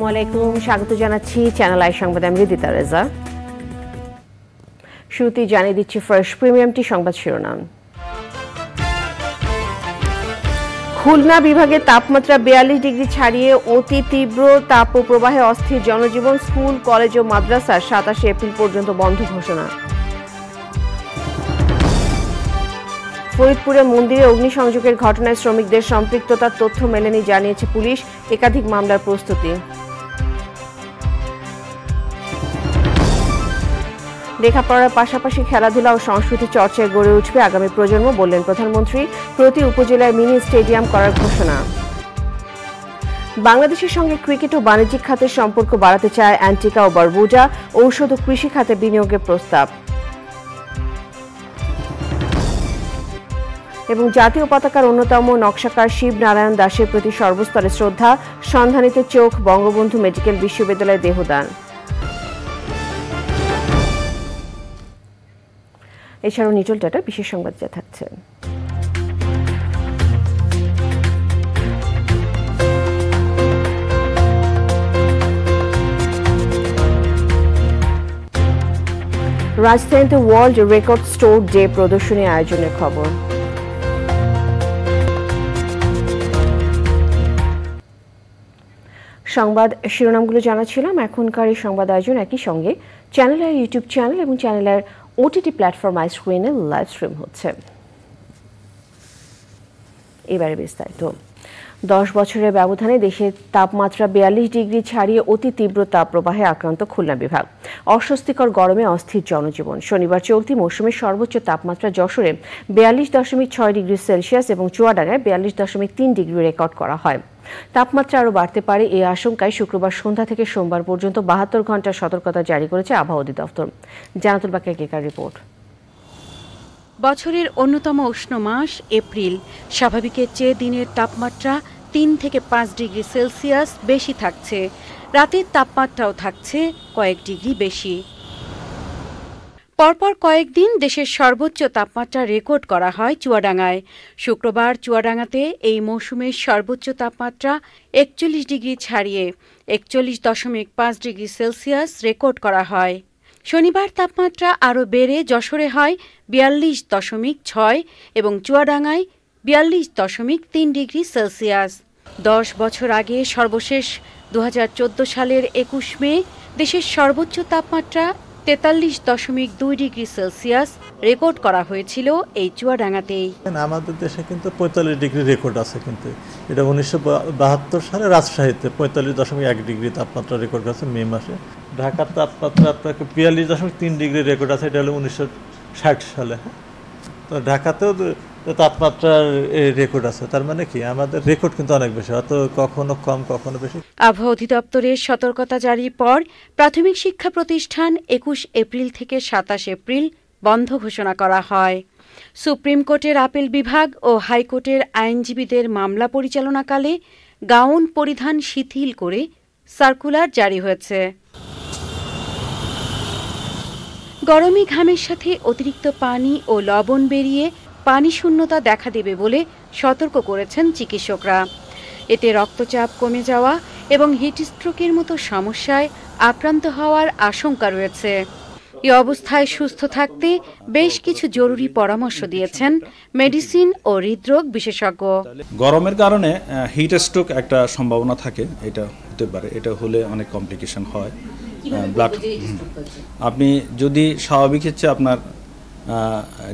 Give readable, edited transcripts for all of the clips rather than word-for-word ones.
আসসালামু আলাইকুম, স্বাগত জানাচ্ছি চ্যানেল আই সংবাদে। আমি রিদিতা রেজা। শুরুতেই জানিয়ে দিচ্ছি ফার্স্ট প্রিমিয়ামটি সংবাদ শিরোনাম। খুলনা বিভাগে তাপমাত্রা 42 ডিগ্রি ছাড়িয়ে অতি তীব্র তাপপ্রবাহে অস্থির জনজীবন। স্কুল, কলেজ ও মাদ্রাসা 27 এপ্রিল পর্যন্ত বন্ধ ঘোষণা। ফরিদপুরে মন্দিরে অগ্নিসংযোগের ঘটনায় শ্রমিকদের সম্পৃক্ততার তথ্য মেলেনি জানিয়েছে পুলিশ। একাধিক মামলার প্রস্তুতি। লেখাপড়ার পাশাপাশি খেলাধুলা ও সংস্কৃতি চর্চায় গড়ে উঠবে আগামী প্রজন্ম, বললেন প্রধানমন্ত্রী। প্রতি উপজেলায় মিনি স্টেডিয়াম করার ঘোষণা। বাংলাদেশের সঙ্গে ক্রিকেট ও বাণিজ্যিক খাতের সম্পর্ক বাড়াতে চায় অ্যান্টিগা ও বারবুডা। ঔষধ ও কৃষি খাতে বিনিয়োগের প্রস্তাব। এবং জাতীয় পতাকার অন্যতম নকশাকার শিব নারায়ণ দাসের প্রতি সর্বস্তরে শ্রদ্ধা। সন্ধানীতে চোখ, বঙ্গবন্ধু মেডিকেল বিশ্ববিদ্যালয়ে দেহদান। এছাড়াও নিটল ডাটা বিশেষ সংবাদ যা থাকছে। রাজধানীতে ওয়ার্ল্ড রেকর্ড স্টোর ডে প্রদর্শনী আয়োজনের খবর। সংবাদ শিরোনামগুলো জানাচ্ছিলাম। এখনকার এই সংবাদ আয়োজন একই সঙ্গে চ্যানেলের ইউটিউব চ্যানেল এবং চ্যানেলের ওটিটি প্ল্যাটফর্ম আই স্ক্রিনে লাইভ স্ট্রিম হচ্ছে। এবারে বিস্তারিত। 10 বছরের ব্যবধানে দেশের তাপমাত্রা 42 ডিগ্রি ছাড়িয়ে অতি তীব্র তাপপ্রবাহে আক্রান্ত খুলনা বিভাগ। অস্বস্তিকর গরমে অস্থির জনজীবন। শনিবার চলতি মৌসুমের সর্বোচ্চ তাপমাত্রা যশোরে 42.6 ডিগ্রি সেলসিয়াস এবং চুয়াডাঙ্গায় 42.3 ডিগ্রি রেকর্ড করা হয়। তাপমাত্রা আরও বাড়তে পারে এই আশঙ্কায় শুক্রবার সন্ধ্যা থেকে সোমবার পর্যন্ত 72 ঘন্টার সতর্কতা জারি করেছে আবহাওয়া অধিদপ্তর। জানাতুল বাকিয়া কেকার রিপোর্ট। বছরের অন্যতম উষ্ণ মাস এপ্রিল। স্বাভাবিকের চেয়ে দিনের তাপমাত্রা 3 থেকে 5 ডিগ্রি সেলসিয়াস বেশি থাকছে। রাতের তাপমাত্রাও থাকছে কয়েক ডিগ্রি বেশি। পরপর কয়েকদিন দেশের সর্বোচ্চ তাপমাত্রা রেকর্ড করা হয় চুয়াডাঙ্গায়। শুক্রবার চুয়াডাঙ্গাতে এই মৌসুমের সর্বোচ্চ তাপমাত্রা 41 ডিগ্রি ছাড়িয়ে 41.5 ডিগ্রি সেলসিয়াস রেকর্ড করা হয়। শনিবার তাপমাত্রা আরও বেড়ে যশোরে হয় 42.6 এবং চুয়াডাঙ্গায় 42.3 ডিগ্রি সেলসিয়াস। 10 বছর আগে সর্বশেষ 2014 সালের 21 মে দেশের সর্বোচ্চ তাপমাত্রা 43.2 ডিগ্রি সেলসিয়াস রেকর্ড করা হয়েছিল এই চুয়াডাঙ্গাতেই। আমাদের দেশে কিন্তু 45 ডিগ্রি রেকর্ড আছে, কিন্তু এটা 1972 সালে রাজশাহীতে 45.1 ডিগ্রি তাপমাত্রা রেকর্ড আছে মে মাসে। ঢাকার তাপমাত্রা আপনাকে 42.3 ডিগ্রি রেকর্ড আছে, এটা হলো 1960 সালে। তো ঢাকাতেও তাপমাত্রার রেকর্ড আছে, তার মানে কি আমাদের রেকর্ড কিন্তু অনেক বেশি, অত কখনো কম কখনো বেশি। আবহাওয়া অধিদপ্তরের সতর্কতা জারির পর প্রাথমিক শিক্ষা প্রতিষ্ঠান 21 এপ্রিল থেকে 27 এপ্রিল বন্ধ ঘোষণা করা হয়। সুপ্রিম কোর্টের আপিল বিভাগ ও হাইকোর্টের আইনজীবীদের মামলা পরিচালনাকালে গাউন পরিধান শিথিল করে সার্কুলার জারি হয়েছে। গরমে ঘামের সাথে অতিরিক্ত পানি ও লবণ বেরিয়ে পানি শূন্যতা দেখা দেবে বলে সতর্ক করেছেন চিকিৎসকরা। এতে রক্তচাপ কমে যাওয়া এবং হিটস্ট্রোকের মতো সমস্যায় আক্রান্ত হওয়ার আশঙ্কা রয়েছে। এই অবস্থায় সুস্থ থাকতে বেশ কিছু জরুরি পরামর্শ দিয়েছেন মেডিসিন ও হৃদরোগ বিশেষজ্ঞ। গরমের কারণে হিটস্ট্রোক একটা সম্ভাবনা থাকে, এটা হতে পারে। এটা হলে অনেক কমপ্লিকেশন হয়। ব্লাড আপনি যদি স্বাভাবিকের চেয়ে আপনার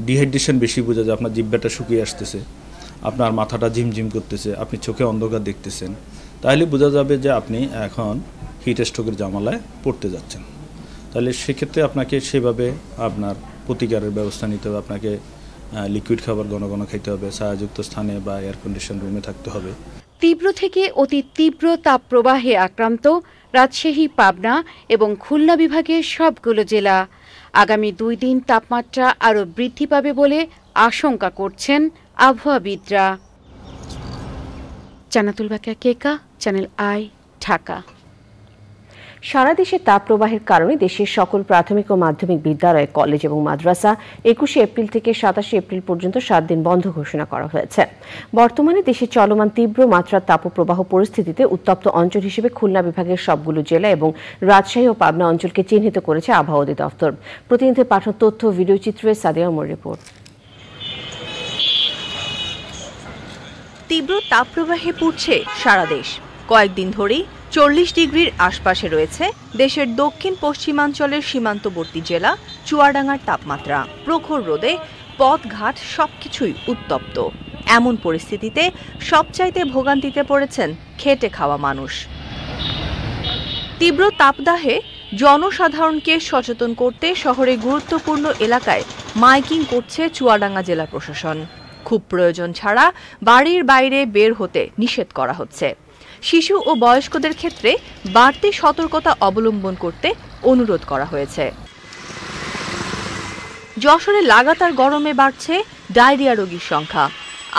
ডিহাইড্রেশন বেশি বোঝা যায়, আপনার জিহ্বাটা শুকিয়ে আসতেছে, আপনার মাথাটা ঝিমঝিম করতেছে, আপনি চোখে অন্ধকার দেখতেছেন, তাহলে বোঝা যাবে যে আপনি এখন হিট স্ট্রোকের জামালায় পড়তে যাচ্ছেন। তাহলে সেক্ষেত্রে আপনাকে সেভাবে আপনার প্রতিকারের ব্যবস্থা নিতে হবে। আপনাকে লিকুইড খাবার ঘন ঘন খাইতে হবে, ছায়াযুক্ত স্থানে বা এয়ার কন্ডিশন রুমে থাকতে হবে। তীব্র থেকে অতি তীব্র তাপপ্রবাহে আক্রান্ত রাজশাহী, পাবনা এবং খুলনা বিভাগের সবগুলো জেলা। আগামী 2 দিন তাপমাত্রা আরও বৃদ্ধি পাবে বলে আশঙ্কা করছেন আবহাওয়াবিদরা। জানাতুল বাকিয়া কেকা, চ্যানেল আই, ঢাকা। সারা দেশে তাপপ্রবাহের কারণে দেশের সকল প্রাথমিক ও মাধ্যমিক বিদ্যালয়, কলেজ এবং মাদ্রাসা 21 এপ্রিল থেকে 27 এপ্রিল পর্যন্ত 7 দিন বন্ধ ঘোষণা করা হয়েছে। বর্তমানে দেশে চলমান তীব্র মাত্রার তাপপ্রবাহ পরিস্থিতিতে উত্তপ্ত অঞ্চল হিসেবে খুলনা বিভাগের সবগুলো জেলা এবং রাজশাহী ও পাবনা অঞ্চলকে চিহ্নিত করেছে আবহাওয়া অধিদপ্তর। প্রতিনিধিদের পাঠানো তথ্য ভিডিও চিত্রে সাদিয়া ওমর রিপোর্ট। তীব্র তাপপ্রবাহে পুড়ছে সারা দেশ। কয়েকদিন ধরেই 40 ডিগ্রির আশপাশে রয়েছে দেশের দক্ষিণ পশ্চিমাঞ্চলের সীমান্তবর্তী জেলা চুয়াডাঙ্গার তাপমাত্রা। প্রখর রোদে পথঘাট সবকিছুই উত্তপ্ত। এমন পরিস্থিতিতে সবচাইতে ভোগান্তিতে পড়েছেন খেটে খাওয়া মানুষ। তীব্র তাপদাহে জনসাধারণকে সচেতন করতে শহরে গুরুত্বপূর্ণ এলাকায় মাইকিং করছে চুয়াডাঙ্গা জেলা প্রশাসন। খুব প্রয়োজন ছাড়া বাড়ির বাইরে বের হতে নিষেধ করা হচ্ছে। শিশু ও বয়স্কদের ক্ষেত্রে বাড়তি সতর্কতা অবলম্বন করতে অনুরোধ করা হয়েছে। যশোরে লাগাতার গরমে বাড়ছে ডায়রিয়া রোগীর সংখ্যা।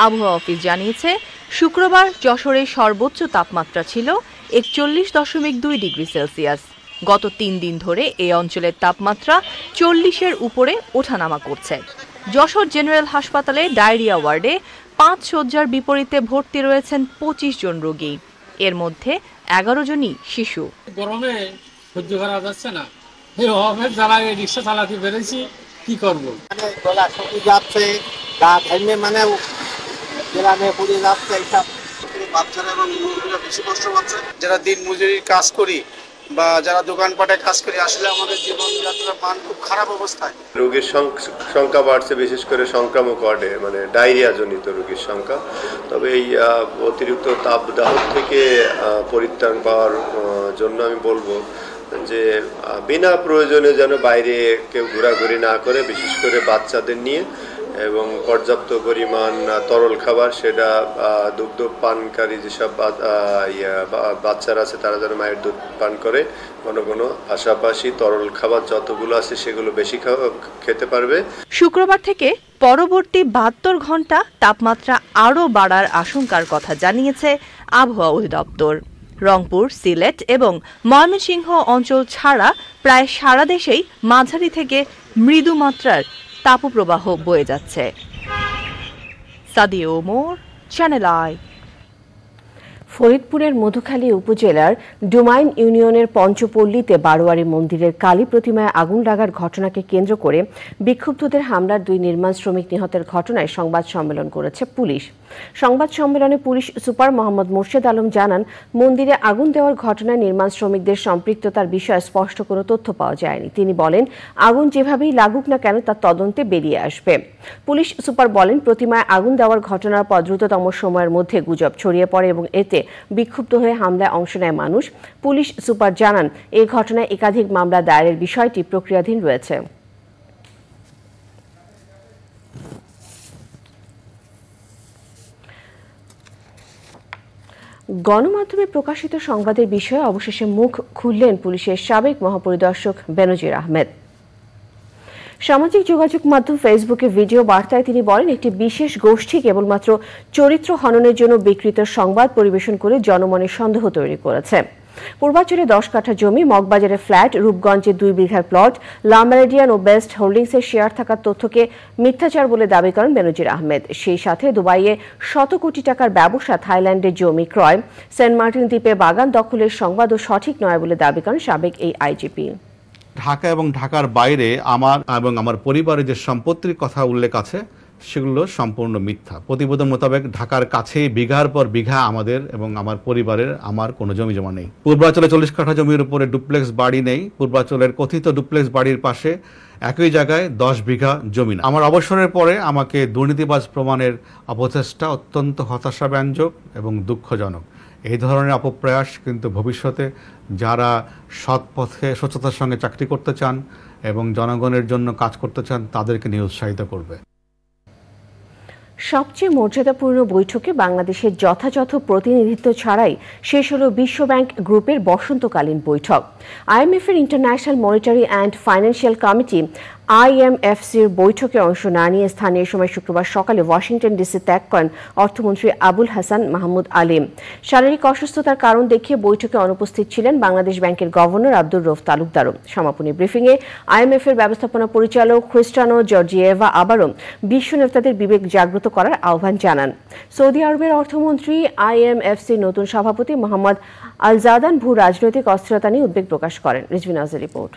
আবহাওয়া অফিস জানিয়েছে, শুক্রবার যশোরে সর্বোচ্চ তাপমাত্রা ছিল 41.2 ডিগ্রি সেলসিয়াস। গত 3 দিন ধরে এই অঞ্চলের তাপমাত্রা 40-এর উপরে ওঠানামা করছে। যশোর জেনারেল হাসপাতালে ডায়রিয়া ওয়ার্ডে 5 শয্যার বিপরীতে ভর্তি রয়েছেন 25 জন রোগী। এর মধ্যে 11 জনই শিশু। গরমে সহ্য করা যাচ্ছে না, এই অভাবের জ্বালায় রিক্সা চালাতে পেরেছি, কি করব? গলা শুকিয়ে যাচ্ছে, গা ঘেমে গ্রামে পুড়ে যাচ্ছে। এইসব বাচ্চারা এবং মুরগিরা বেশি কষ্ট পাচ্ছে। যারা দিন মজুরির কাজ করি বা যারা দোকানপাটে কাজ করি, আসলে আমাদের জীবনযাত্রার মান খুব খারাপ অবস্থায়। রোগীর সংখ্যা বাড়ছে, বিশেষ করে সংক্রামক ওয়ার্ডে, মানে ডায়রিয়া জনিত রোগীর সংখ্যা। তবে এই অতিরিক্ত তাপদাহ থেকে পরিত্রাণ পাওয়ার জন্য আমি বলবো যে বিনা প্রয়োজনে যেন বাইরে কেউ ঘোরাঘুরি না করে, বিশেষ করে বাচ্চাদের নিয়ে, এবং পর্যাপ্ত পরিমাণ তরল খাবার, সেটা দুগ্ধ পানকারী যেসব বাচ্চারা আছে তারা যেন মায়ের দুধ পান করে ঘন ঘন, পাশাপাশি তরল খাবার যতগুলো আছে সেগুলো বেশি খেতে পারবে। শুক্রবার থেকে পরবর্তী 72 ঘন্টা তাপমাত্রা আরও বাড়ার আশঙ্কার কথা জানিয়েছে আবহাওয়া অধিদপ্তর। রংপুর, সিলেট এবং ময়মনসিংহ অঞ্চল ছাড়া প্রায় সারা দেশেই মাঝারি থেকে মৃদু মাত্রার তাপপ্রবাহ বয়ে যাচ্ছে। Sadia Omar, channel I. ফরিদপুরের মধুখালী উপজেলার ডুমাইন ইউনিয়নের পঞ্চপল্লীতে বারোয়ারি মন্দিরের কালী প্রতিমায় আগুন লাগার ঘটনাকে কেন্দ্র করে বিক্ষুব্ধদের হামলার 2 নির্মাণ শ্রমিক নিহতের ঘটনায় সংবাদ সম্মেলন করেছে পুলিশ। সংবাদ সম্মেলনে পুলিশ সুপার মোহাম্মদ মোর্শেদ আলম জানান, মন্দিরে আগুন দেওয়ার ঘটনায় নির্মাণ শ্রমিকদের সম্পৃক্ততার বিষয়ে স্পষ্ট কোনো তথ্য পাওয়া যায়নি। তিনি বলেন, আগুন যেভাবেই লাগুক না কেন তা তদন্তে বেরিয়ে আসবে। পুলিশ সুপার বলেন, প্রতিমায় আগুন দেওয়ার ঘটনার পর দ্রুততম সময়ের মধ্যে গুজব ছড়িয়ে পড়ে এবং এতে বিক্ষুব্ধ হয়ে হামলায় অংশ নেয় মানুষ। পুলিশ সুপার জানান, এই ঘটনায় একাধিক মামলা দায়েরের বিষয়টি প্রক্রিয়াধীন রয়েছে। গণমাধ্যমে প্রকাশিত সংবাদের বিষয়ে অবশেষে মুখ খুললেন পুলিশের সাবেক মহাপরিদর্শক বেনজির আহমেদ। সামাজিক যোগাযোগ মাধ্যম ফেসবুকে ভিডিও বার্তায় তিনি বলেন, একটি বিশেষ গোষ্ঠী কেবলমাত্র চরিত্র হননের জন্য বিকৃত সংবাদ পরিবেশন করে জনমনে সন্দেহ তৈরি করেছে। পূর্বাচলে 10 কাঠা জমি, মগবাজারে ফ্ল্যাট, রূপগঞ্জে 2 বিঘার প্লট, লামেরিডিয়ান ও বেস্ট হোল্ডিংসের শেয়ার থাকার তথ্যকে মিথ্যাচার বলে দাবি করেন বেনজির আহমেদ। সেই সাথে দুবাইয়ে 100 কোটি টাকার ব্যবসা, থাইল্যান্ডে জমি ক্রয়, সেন্ট মার্টিন দ্বীপে বাগান দখলের সংবাদও সঠিক নয় বলে দাবি করেন সাবেক এই আইজিপি। ঢাকা এবং ঢাকার বাইরে আমার এবং আমার পরিবারের যে সম্পত্তির কথা উল্লেখ আছে সেগুলো সম্পূর্ণ মিথ্যা। প্রতিবেদন মোতাবেক ঢাকার কাছেই বিঘার পর বিঘা আমাদের এবং আমার পরিবারের আমার কোনো জমি জমা নেই। পূর্বাচলে 40 কাঠা জমির উপরে ডুপ্লেক্স বাড়ি নেই। পূর্বাচলের কথিত ডুপ্লেক্স বাড়ির পাশে একই জায়গায় 10 বিঘা জমি না। আমার অবসরের পরে আমাকে দুর্নীতিবাজ প্রমাণের অপচেষ্টা অত্যন্ত হতাশাব্যঞ্জক এবং দুঃখজনক। এই ধরনের অপপ্রয়াস কিন্তু ভবিষ্যতে যারা সৎ পথে স্বচ্ছতার সঙ্গে চাকরি করতে চান এবং জনগণের জন্য কাজ করতে চান তাদেরকে নিরুৎসাহিত করবে। সবচেয়ে মর্যাদাপূর্ণ বৈঠকে বাংলাদেশের যথাযথ প্রতিনিধিত্ব ছাড়াই শেষ হল বিশ্বব্যাংক গ্রুপের বসন্তকালীন বৈঠক। আইএমএফ এর international monetary and financial committee আইএমএফসির বৈঠকে অংশ না নিয়ে স্থানীয় সময় শুক্রবার সকালে ওয়াশিংটন ডিসি ত্যাগ করেন অর্থমন্ত্রী আবুল হাসান মাহমুদ আলিম। শারীরিক অসুস্থতার কারণ দেখিয়ে বৈঠকে অনুপস্থিত ছিলেন বাংলাদেশ ব্যাংকের গভর্নর আব্দুর রউফ তালুকদারও। সমাপনী ব্রিফিংয়ে আইএমএফের ব্যবস্থাপনা পরিচালক খ্রিস্টানো জর্জিয়েভা আবারও বিশ্ব নেতাদের বিবেক জাগ্রত করার আহ্বান জানান। সৌদি আরবের অর্থমন্ত্রী আইএমএফসির নতুন সভাপতি মোহাম্মদ আল জাদান ভূ রাজনৈতিক অস্থিরতা নিয়ে উদ্বেগ প্রকাশ করেন। রিজভি নাজের রিপোর্ট।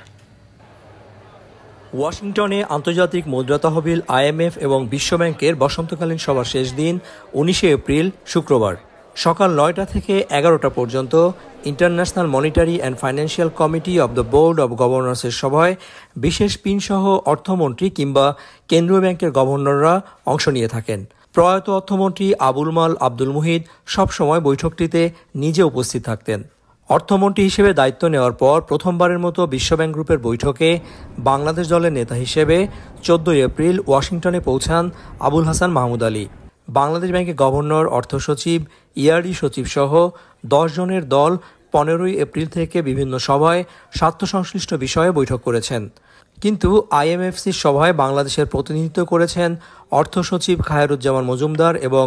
ওয়াশিংটনে আন্তর্জাতিক মুদ্রা তহবিল আইএমএফ এবং বিশ্বব্যাংকের বসন্তকালীন সভার শেষ দিন 19 এপ্রিল শুক্রবার সকাল 9টা থেকে 11টা পর্যন্ত international monetary and financial committee of the board of গভর্নর্সের সভায় বিশেষ পিনসহ অর্থমন্ত্রী কিংবা কেন্দ্রীয় ব্যাংকের গভর্নররা অংশ নিয়ে থাকেন। প্রয়াত অর্থমন্ত্রী আবুল মাল আব্দুল মুহিত সবসময় বৈঠকটিতে নিজে উপস্থিত থাকতেন। অর্থমন্ত্রী হিসেবে দায়িত্ব নেওয়ার পর প্রথমবারের মতো বিশ্বব্যাংক গ্রুপের বৈঠকে বাংলাদেশ দলের নেতা হিসেবে 14 এপ্রিল ওয়াশিংটনে পৌঁছান আবুল হাসান মাহমুদ আলী। বাংলাদেশ ব্যাংকের গভর্নর, অর্থ সচিব, ইআরডি সচিব সহ 10 জনের দল 15 এপ্রিল থেকে বিভিন্ন সভায় স্বার্থ সংশ্লিষ্ট বিষয়ে বৈঠক করেছেন। কিন্তু আইএমএফসির সভায় বাংলাদেশের প্রতিনিধিত্ব করেছেন অর্থ সচিব খায়রুজ্জামান মজুমদার এবং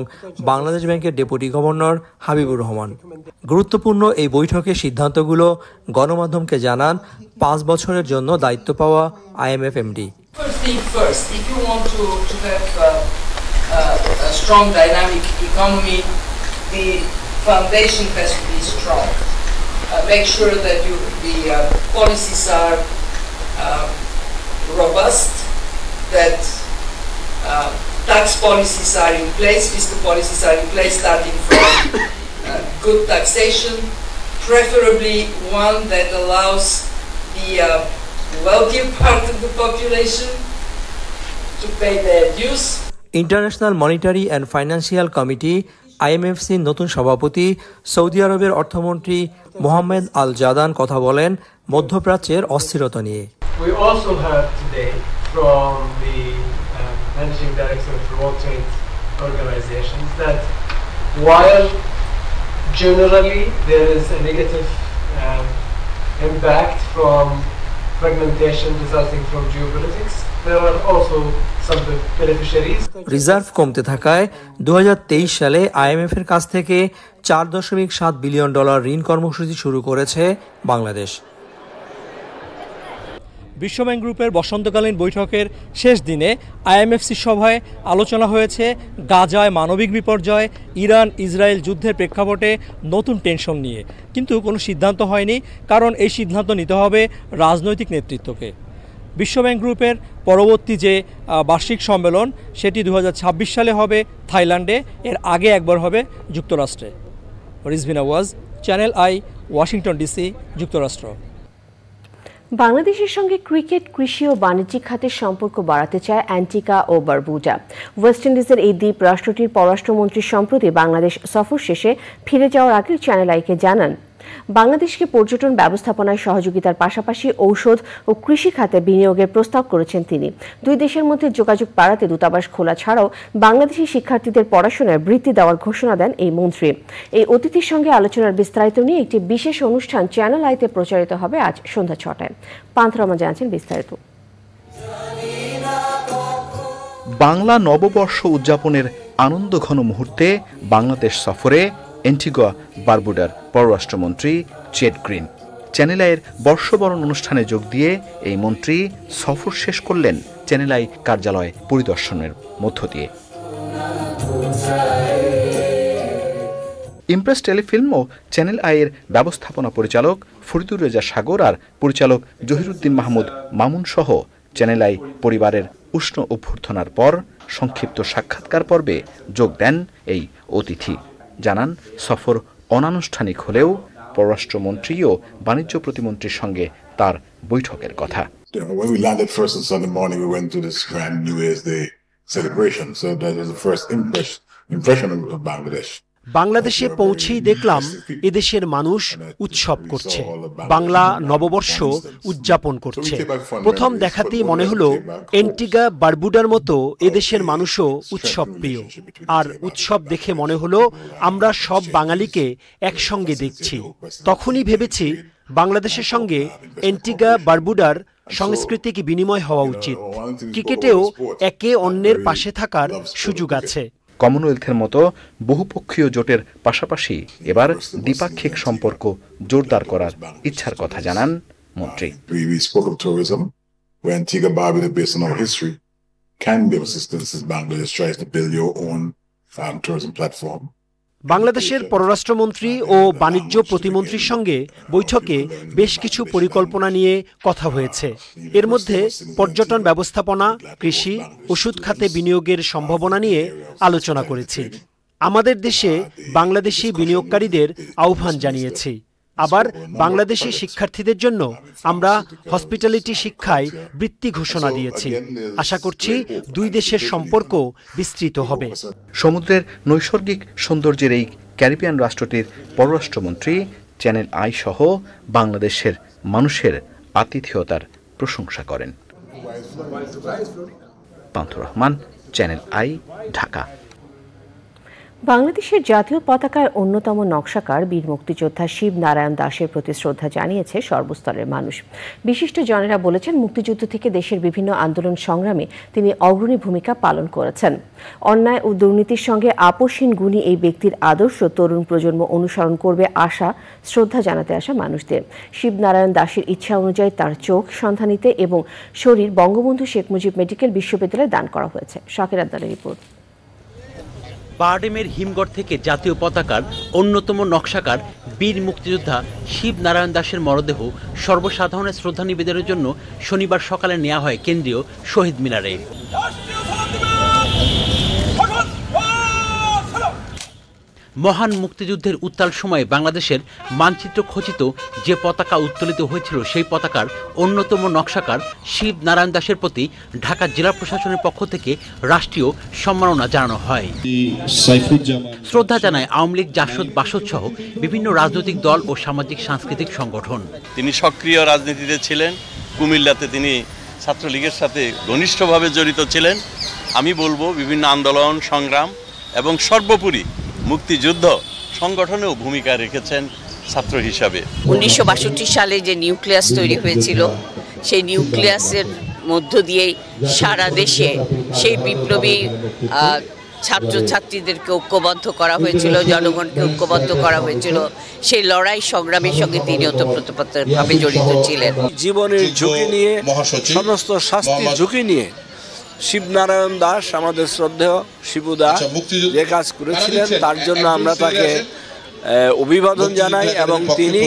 বাংলাদেশ ব্যাংকের ডেপুটি গভর্নর হাবিবুর রহমান। গুরুত্বপূর্ণ এই বৈঠকের সিদ্ধান্তগুলো গণমাধ্যমকে জানান 5 বছরের জন্য দায়িত্ব পাওয়া IMF MD. Robust, that tax policies are in place, fiscal policies are in place, starting from good taxation, preferably one that allows the wealthier part of the population to pay their dues. International monetary and financial committee আইএমএফসির নতুন সভাপতি Saudi আরবের অর্থমন্ত্রী মোহাম্মদ আল জাদান কথা বলেন মধ্যপ্রাচ্যের অস্থিরতা নিয়ে। We also heard today from the managing director of the World Trade Organization that while generally there is a negative impact from fragmentation resulting from geopolitics, there are also some beneficiaries. Reserve কমতে থাকায় 2023 সালে IMF এর কাছ থেকে $4.7 billion ঋণ কর্মসূচি শুরু করেছে বাংলাদেশ। বিশ্বব্যাংক গ্রুপের বসন্তকালীন বৈঠকের শেষ দিনে আইএমএফসি সভায় আলোচনা হয়েছে গাজায় মানবিক বিপর্যয়, ইরান ইসরায়েল যুদ্ধের প্রেক্ষাপটে নতুন টেনশন নিয়ে। কিন্তু কোনো সিদ্ধান্ত হয়নি, কারণ এই সিদ্ধান্ত নিতে হবে রাজনৈতিক নেতৃত্বকে। বিশ্বব্যাংক গ্রুপের পরবর্তী যে বার্ষিক সম্মেলন সেটি 2026 সালে হবে থাইল্যান্ডে, এর আগে একবার হবে যুক্তরাষ্ট্রে। রিজভিনা ওয়াজ, চ্যানেল আই, ওয়াশিংটন ডিসি, যুক্তরাষ্ট্র। বাংলাদেশের সঙ্গে ক্রিকেট, কৃষি ও বাণিজ্যিক খাতের সম্পর্ক বাড়াতে চায় অ্যান্টিগা ও বারবুডা। ওয়েস্ট ইন্ডিজের এই দ্বীপ রাষ্ট্রটির পররাষ্ট্রমন্ত্রী সম্প্রতি বাংলাদেশ সফর শেষে ফিরে যাওয়ার আগে চ্যানেল আইকে জানান, বাংলাদেশকে পর্যটন ব্যবস্থাপনায় সহযোগিতার পাশাপাশি ঔষধ ও কৃষি খাতে বিনিয়োগের প্রস্তাব করেছেন তিনি। দুই দেশের মধ্যে যোগাযোগ বাড়াতে দূতাবাস খোলা ছাড়াও বাংলাদেশি শিক্ষার্থীদের পড়াশোনায় বৃত্তি দেওয়ার ঘোষণা দেন এই মন্ত্রী। এই অতিথির সঙ্গে আলোচনার বিস্তারিত নিয়ে একটি বিশেষ অনুষ্ঠান চ্যানেল আইতে প্রচারিত হবে আজ সন্ধ্যা 6টায়। পান্থরমা জানাচ্ছেন বিস্তারিত। বাংলা নববর্ষ উদযাপনের আনন্দঘন মুহূর্তে বাংলাদেশ সফরে অ্যান্টিগুয়া বারবুডার পররাষ্ট্রমন্ত্রী চেড গ্রিন। চ্যানেল আইয়ের বর্ষবরণ অনুষ্ঠানে যোগ দিয়ে এই মন্ত্রী সফর শেষ করলেন চ্যানেল আই কার্যালয় পরিদর্শনের মধ্য দিয়ে। ইমপ্রেস টেলিফিল্ম ও চ্যানেল আইয়ের ব্যবস্থাপনা পরিচালক ফরিদুর রেজা সাগর আর পরিচালক জহিরুদ্দিন মাহমুদ মামুন সহ চ্যানেল আই পরিবারের উষ্ণ অভ্যর্থনার পর সংক্ষিপ্ত সাক্ষাৎকার পর্বে যোগ দেন এই অতিথি। জানান, সফর অনানুষ্ঠানিক হলেও পররাষ্ট্রমন্ত্রী ও বাণিজ্য প্রতিমন্ত্রীর সঙ্গে তার বৈঠকের কথা। When we landed first on Sunday morning, we went to this grand New Year's Day celebration. So that was the first impression of Bangladesh. বাংলাদেশে পৌঁছেই দেখলাম এদেশের মানুষ উৎসব করছে, বাংলা নববর্ষ উদযাপন করছে। প্রথম দেখাতেই মনে হলো অ্যান্টিগা বারবুডার মতো এদেশের মানুষও উৎসব প্রিয়। আর উৎসব দেখে মনে হলো আমরা সব বাঙালিকে একসঙ্গে দেখছি। তখনই ভেবেছি বাংলাদেশের সঙ্গে অ্যান্টিগা বারবুডার সাংস্কৃতিক বিনিময় হওয়া উচিত। ক্রিকেটেও একে অন্যের পাশে থাকার সুযোগ আছে। কমনওয়েলথের মতো বহুপক্ষীয় জোটের পাশাপাশি এবার দ্বিপাক্ষিক সম্পর্ক জোরদার করার ইচ্ছার কথা জানান মন্ত্রী। বাংলাদেশের পররাষ্ট্রমন্ত্রী ও বাণিজ্য প্রতিমন্ত্রীর সঙ্গে বৈঠকে বেশ কিছু পরিকল্পনা নিয়ে কথা হয়েছে। এর মধ্যে পর্যটন ব্যবস্থাপনা, কৃষি, ওষুধ খাতে বিনিয়োগের সম্ভাবনা নিয়ে আলোচনা করেছি। আমাদের দেশে বাংলাদেশি বিনিয়োগকারীদের আহ্বান জানিয়েছি। আবার বাংলাদেশি শিক্ষার্থীদের জন্য আমরা হসপিটালিটি শিক্ষায় বৃত্তি ঘোষণা দিয়েছি। আশা করছি দুই দেশের সম্পর্ক বিস্তৃত হবে। সমুদ্রের নৈসর্গিক সৌন্দর্যের এই ক্যারিবিয়ান রাষ্ট্রটির পররাষ্ট্রমন্ত্রী চ্যানেল আই সহ বাংলাদেশের মানুষের আতিথেয়তার প্রশংসা করেন। পান্থুর রহমান, চ্যানেল আই, ঢাকা। বাংলাদেশের জাতীয় পতাকার অন্যতম নকশাকার বীর মুক্তিযোদ্ধা শিব নারায়ণ দাসের প্রতি শ্রদ্ধা জানিয়েছে সর্বস্তরের মানুষ। বিশিষ্ট জনেরা বলেছেন, মুক্তিযুদ্ধ থেকে দেশের বিভিন্ন আন্দোলন সংগ্রামে তিনি অগ্রণী ভূমিকা পালন করেছেন। অন্যায় ও দুর্নীতির সঙ্গে আপোষহীন গুণী এই ব্যক্তির আদর্শ তরুণ প্রজন্ম অনুসরণ করবে আশা শ্রদ্ধা জানাতে আসা মানুষদের। শিব নারায়ণ দাসের ইচ্ছা অনুযায়ী তার চোখ সন্ধানীতে এবং শরীর বঙ্গবন্ধু শেখ মুজিব মেডিকেল বিশ্ববিদ্যালয়ে দান করা হয়েছে। শাকির আব্দালের রিপোর্ট। পাহাড়েমের হিমগড় থেকে জাতীয় পতাকার অন্যতম নকশাকার বীর মুক্তিযোদ্ধা শিব নারায়ণ দাসের মরদেহ সর্বসাধারণের শ্রদ্ধা নিবেদনের জন্য শনিবার সকালে নেওয়া হয় কেন্দ্রীয় শহীদ মিনারে। মহান মুক্তিযুদ্ধের উত্তাল সময়ে বাংলাদেশের মানচিত্র খচিত যে পতাকা উত্তোলিত হয়েছিল, সেই পতাকার অন্যতম নকশাকার শিব নারায়ণ দাসের প্রতি ঢাকা জেলা প্রশাসনের পক্ষ থেকে রাষ্ট্রীয় সম্মাননা জানানো হয়। শ্রদ্ধা জানায় আওয়ামী লীগ, জাসদ, বাসদ সহ বিভিন্ন রাজনৈতিক দল ও সামাজিক সাংস্কৃতিক সংগঠন। তিনি সক্রিয় রাজনীতিতে ছিলেন। কুমিল্লাতে তিনি ছাত্রলীগের সাথে ঘনিষ্ঠভাবে জড়িত ছিলেন। আমি বলবো বিভিন্ন আন্দোলন সংগ্রাম এবং সর্বোপরি মুক্তিযুদ্ধ সংগঠনেও ভূমিকা রেখেছেন ছাত্র হিসাবে। 1962 সালে যে নিউক্লিয়াস তৈরি হয়েছিল, সেই নিউক্লিয়াসের মধ্য দিয়েই সারা দেশে সেই বিপ্লবী ছাত্রছাত্রীদেরকে ঐক্যবদ্ধ করা হয়েছিল, জনগণকে ঐক্যবদ্ধ করা হয়েছিল। সেই লড়াই সংগ্রামের সঙ্গে তিনি ওতপ্রোতভাবে জড়িত ছিলেন। জীবনের ঝুঁকি নিয়ে, সমস্ত শাস্তির ঝুঁকি নিয়ে শিবনারায়ণ দাস, আমাদের শ্রদ্ধেয় শিবুদা যে কাজ করেছিলেন, তার জন্য আমরা তাকে অভিবাদন জানাই এবং তিনি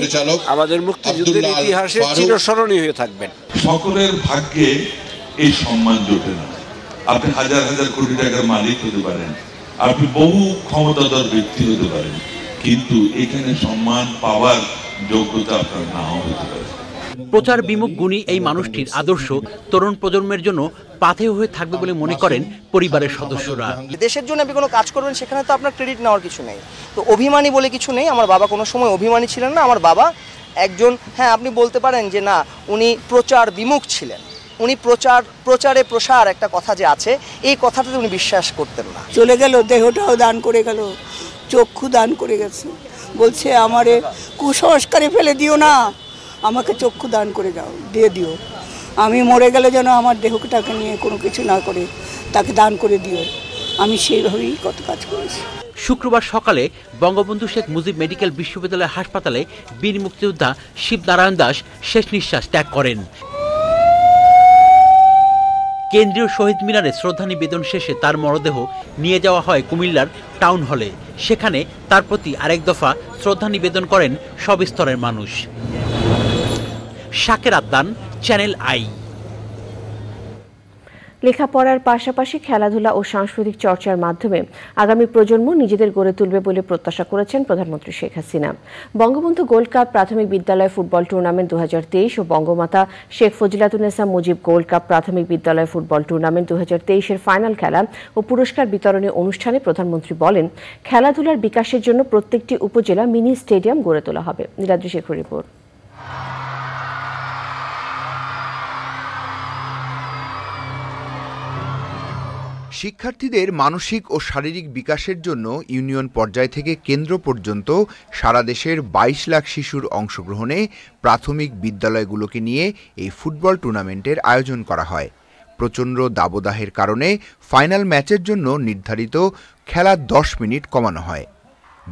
আমাদের মুক্তিযুদ্ধের ইতিহাসে চিরস্মরণীয় হয়ে থাকবেন। সকলের ভাগ্যে এই সম্মান জোটে না। আপনি হাজার হাজার কোটি টাকার মালিক হতে পারেন, আপনি বহু ক্ষমতাধর ব্যক্তি হতে পারেন, কিন্তু এখানে সম্মান পাওয়ার যোগ্যতা আপনার নাও হতে পারে। প্রচার বিমুখ গুণী এই মানুষটির আদর্শ তরুণ প্রজন্মের জন্য পাথেয় হয়ে থাকবে বলে মনে করেন পরিবারের সদস্যরা। দেশের জন্য আপনি কোনো কাজ করবেন, সেখানে তো আপনার ক্রেডিট নেওয়ার কিছু নেই, তো অভিমানী বলে কিছু নেই। আমার বাবা কোনো সময় অভিমানী ছিলেন না। আমার বাবা একজন, হ্যাঁ আপনি বলতে পারেন যে না, উনি প্রচার বিমুখ ছিলেন। উনি প্রচারে প্রসার একটা কথা যে আছে, এই কথাটাতে উনি বিশ্বাস করতেন না। চলে গেল, দেহটাও দান করে গেল, চক্ষু দান করে গেছে। বলছে আমারে কুসংস্কারে ফেলে দিও না, আমাকে চক্ষু দান করে দাও, দিয়ে দিও। আমি মরে গেলে যেন আমার দেহটাকে নিয়ে কোনো কিছু না করে তাকে দান করে দিও। আমি সেইভাবেই কত কাজ করেছি। শুক্রবার সকালে বঙ্গবন্ধু শেখ মুজিব মেডিকেল বিশ্ববিদ্যালয় হাসপাতালে বীর মুক্তিযোদ্ধা শিব নারায়ণ দাস শেষ নিঃশ্বাস ত্যাগ করেন। কেন্দ্রীয় শহীদ মিনারে শ্রদ্ধা নিবেদন শেষে তার মরদেহ নিয়ে যাওয়া হয় কুমিল্লার টাউন হলে। সেখানে তার প্রতি আরেক দফা শ্রদ্ধা নিবেদন করেন সব স্তরের মানুষ। Shakir Abdan, Channel I. লেখাপড়ার পাশাপাশি খেলাধুলা ও সাংস্কৃতিক চর্চার মাধ্যমে আগামী প্রজন্ম নিজেদের গড়ে তুলবে বলে প্রত্যাশা করেছেন প্রধানমন্ত্রী শেখ হাসিনা। বঙ্গবন্ধু গোল্ড কাপ প্রাথমিক বিদ্যালয় ফুটবল টুর্নামেন্ট 2023 ও বঙ্গমাতা শেখ ফজিলাতুন্নেসা মুজিব গোল্ড কাপ প্রাথমিক বিদ্যালয় ফুটবল টুর্নামেন্ট 2023-এর ফাইনাল খেলা ও পুরস্কার বিতরণী অনুষ্ঠানে প্রধানমন্ত্রী বলেন, খেলাধুলার বিকাশের জন্য প্রত্যেকটি উপজেলা মিনি স্টেডিয়াম গড়ে তোলা হবে। নীলাদ্রি শেখর রিপোর্ট। শিক্ষার্থীদের মানসিক ও শারীরিক বিকাশের জন্য ইউনিয়ন পর্যায় থেকে কেন্দ্র পর্যন্ত সারা দেশের ২২ লাখ শিশুর অংশগ্রহণে প্রাথমিক বিদ্যালয়গুলোকে নিয়ে এই ফুটবল টুর্নামেন্টের আয়োজন করা হয়। প্রচণ্ড দাবদাহের কারণে ফাইনাল ম্যাচের জন্য নির্ধারিত খেলা ১০ মিনিট কমানো হয়।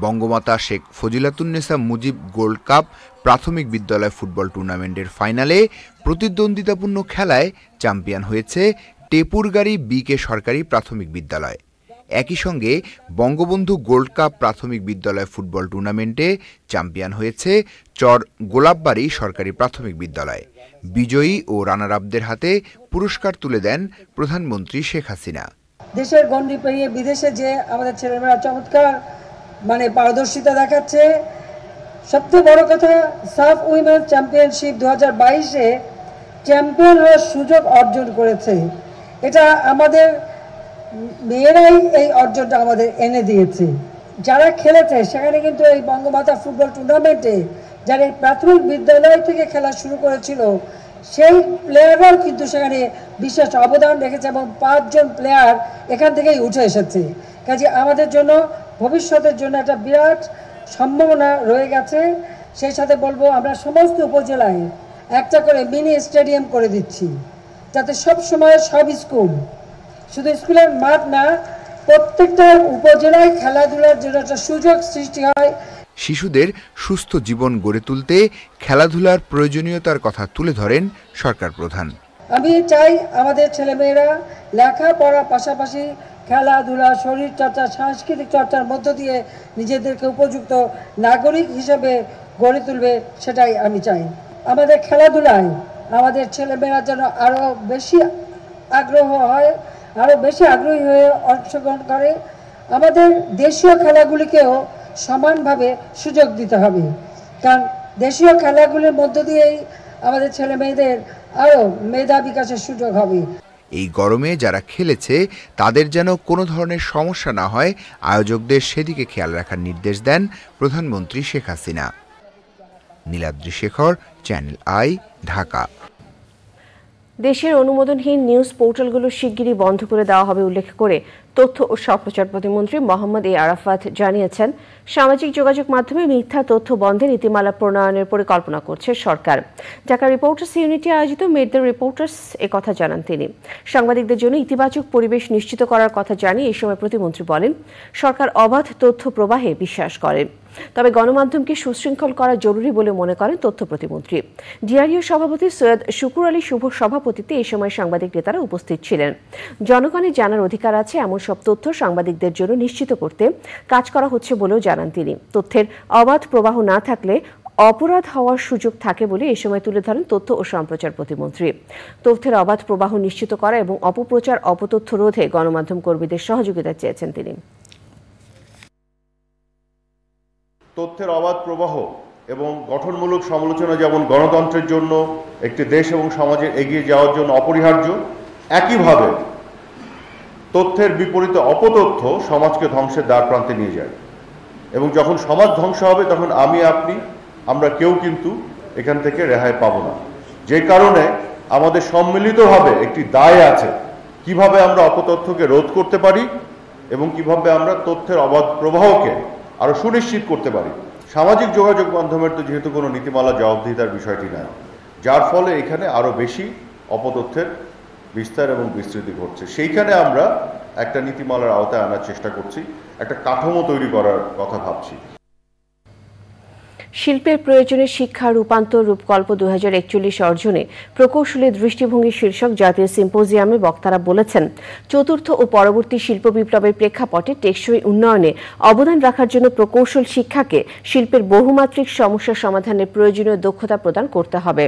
বঙ্গমাতা শেখ ফজিলাতুন্নেসা মুজিব গোল্ড কাপ প্রাথমিক বিদ্যালয় ফুটবল টুর্নামেন্টের ফাইনালে প্রতিদ্বন্দ্বিতাপূর্ণ খেলায় চ্যাম্পিয়ন হয়েছে টেপুরগাড়ি বিকে সরকারি প্রাথমিক বিদ্যালয়। একই সঙ্গে বঙ্গবন্ধু গোল্ড কাপ প্রাথমিক বিদ্যালয় ফুটবল টুর্নামেন্টে চ্যাম্পিয়ন হয়েছে চর গোলাপবাড়ি সরকারি প্রাথমিক বিদ্যালয়। বিজয়ী ও রানার আপদের হাতে পুরস্কার তুলে দেন প্রধানমন্ত্রী শেখ হাসিনা। দেশের গণ্ডি পেরিয়ে বিদেশে যে আমাদের ছেলেমেয়েরা চমৎকার পারদর্শিতা দেখাচ্ছে। সবচেয়ে বড় কথা, সাফ উইমেন চ্যাম্পিয়নশিপ 2022-এ চ্যাম্পিয়ন হওয়ার সুযোগ অর্জন করেছে। এটা আমাদের মেয়েরাই এই অর্জনটা আমাদের এনে দিয়েছে। যারা খেলেছে সেখানে কিন্তু এই বঙ্গমাতা ফুটবল টুর্নামেন্টে যারা এই প্রাথমিক বিদ্যালয় থেকে খেলা শুরু করেছিল সেই প্লেয়াররাও কিন্তু সেখানে বিশেষ অবদান রেখেছে এবং 5 জন প্লেয়ার এখান থেকেই উঠে এসেছে। কাজে আমাদের জন্য ভবিষ্যতের জন্য একটা বিরাট সম্ভাবনা রয়ে গেছে। সেই সাথে বলবো, আমরা সমস্ত উপজেলায় একটা করে মিনি স্টেডিয়াম করে দিচ্ছি, যাতে সব সময় সব স্কুল, শুধু স্কুলের মাঠ না, প্রত্যেকটা উপজেলায় খেলাধুলার জন্য একটা সুযোগ সৃষ্টি হয়। শিশুদের সুস্থ জীবন গড়ে তুলতে খেলাধুলার প্রয়োজনীয়তার কথা তুলে ধরেন সরকার প্রধান। আমি চাই আমাদের ছেলেমেয়েরা লেখাপড়ার পাশাপাশি খেলাধুলা, শরীর চর্চা, সাংস্কৃতিক চর্চার মধ্য দিয়ে নিজেদেরকে উপযুক্ত নাগরিক হিসেবে গড়ে তুলবে, সেটাই আমি চাই। আমাদের খেলাধুলায় আমাদের ছেলেমেয়েরা যেন আরও বেশি আগ্রহ হয়, আরও বেশি আগ্রহী হয়ে অংশগ্রহণ করে। আমাদের দেশীয় খেলাগুলিকেও সমানভাবে সুযোগ দিতে হবে, কারণ দেশীয় খেলাগুলির মধ্য দিয়েই আমাদের ছেলে মেয়েদের আরও মেধা বিকাশের সুযোগ হবে। এই গরমে যারা খেলেছে তাদের যেন কোনো ধরনের সমস্যা না হয়, আয়োজকদের সেদিকে খেয়াল রাখার নির্দেশ দেন প্রধানমন্ত্রী শেখ হাসিনা। Niladri Shekhar, Channel I, Dhaka. দেশের অনুমোদনহীন নিউজ পোর্টালগুলো শিগগিরই বন্ধ করে দেওয়া হবে উল্লেখ করে তথ্য ও সম্প্রচার প্রতিমন্ত্রী মোহাম্মদ এ আরাফাত জানিয়েছেন, সামাজিক যোগাযোগ মাধ্যমে মিথ্যা তথ্য বন্ধে নীতিমালা প্রণয়নের পরিকল্পনা করছে সরকার। ঢাকা রিপোর্টার্স ইউনিটি আয়োজিত মিট দ্য রিপোর্টার্স কথা জানান তিনি। সাংবাদিকদের জন্য ইতিবাচক পরিবেশ নিশ্চিত করার কথা জানিয়ে এই সময় প্রতিমন্ত্রী বলেন, সরকার অবাধ তথ্য প্রবাহে বিশ্বাস করেন, তবে গণমাধ্যমকে সুশৃঙ্খল করা জরুরি বলে মনে করেন তথ্য প্রতিমন্ত্রী। ডিআরইউ সভাপতি সৈয়দ শুকুর আলী শুভ সভাপতিত্বে এই সময় সাংবাদিক নেতারা উপস্থিত ছিলেন। জনগণের জানার অধিকার আছে এমন সব তথ্য সাংবাদিকদের জন্য নিশ্চিত করতে কাজ করা হচ্ছে বলেও জানান তিনি। তথ্যের অবাধ প্রবাহ না থাকলে অপরাধ হওয়ার সুযোগ থাকে বলে এই সময় তুলে ধরেন তথ্য ও সম্প্রচার প্রতিমন্ত্রী। তথ্যের অবাধ প্রবাহ নিশ্চিত করা এবং অপপ্রচার অপতথ্য রোধে গণমাধ্যম কর্মীদের সহযোগিতা চেয়েছেন তিনি। তথ্যের অবাধ প্রবাহ এবং গঠনমূলক সমালোচনা যেমন গণতন্ত্রের জন্য, একটি দেশ এবং সমাজে এগিয়ে যাওয়ার জন্য অপরিহার্য, একইভাবে তথ্যের বিপরীতে অপতথ্য সমাজকে ধ্বংসের দ্বার প্রান্তে নিয়ে যায় এবং যখন সমাজ ধ্বংস হবে তখন আমি, আপনি, আমরা কেউ কিন্তু এখান থেকে রেহাই পাব না। যে কারণে আমাদের সম্মিলিতভাবে একটি দায় আছে কিভাবে আমরা অপতথ্যকে রোধ করতে পারি এবং কিভাবে আমরা তথ্যের অবাধ প্রবাহকে আরো সুনিশ্চিত করতে পারি। সামাজিক যোগাযোগ মাধ্যমের তো যেহেতু কোনো নীতিমালা জবাবদিহিতার বিষয়টি নয়, যার ফলে এখানে আরো বেশি অপতথ্যের বিস্তার এবং বিস্তৃতি ঘটছে। সেইখানে আমরা একটা নীতিমালার আওতায় আনার চেষ্টা করছি, একটা কাঠামো তৈরি করার কথা ভাবছি। শিল্পের প্রয়োজনে শিক্ষা রূপান্তর রূপকল্প 2041 অর্জনে প্রকৌশলী দৃষ্টিভঙ্গি শীর্ষক জাতীয় সিম্পোজিয়ামে বক্তারা বলেছেন, চতুর্থ ও পরবর্তী শিল্প বিপ্লবের প্রেক্ষাপটে টেকসই উন্নয়নে অবদান রাখার জন্য প্রকৌশল শিক্ষাকে শিল্পের বহুমাত্রিক সমস্যা সমাধানের প্রয়োজনীয় দক্ষতা প্রদান করতে হবে।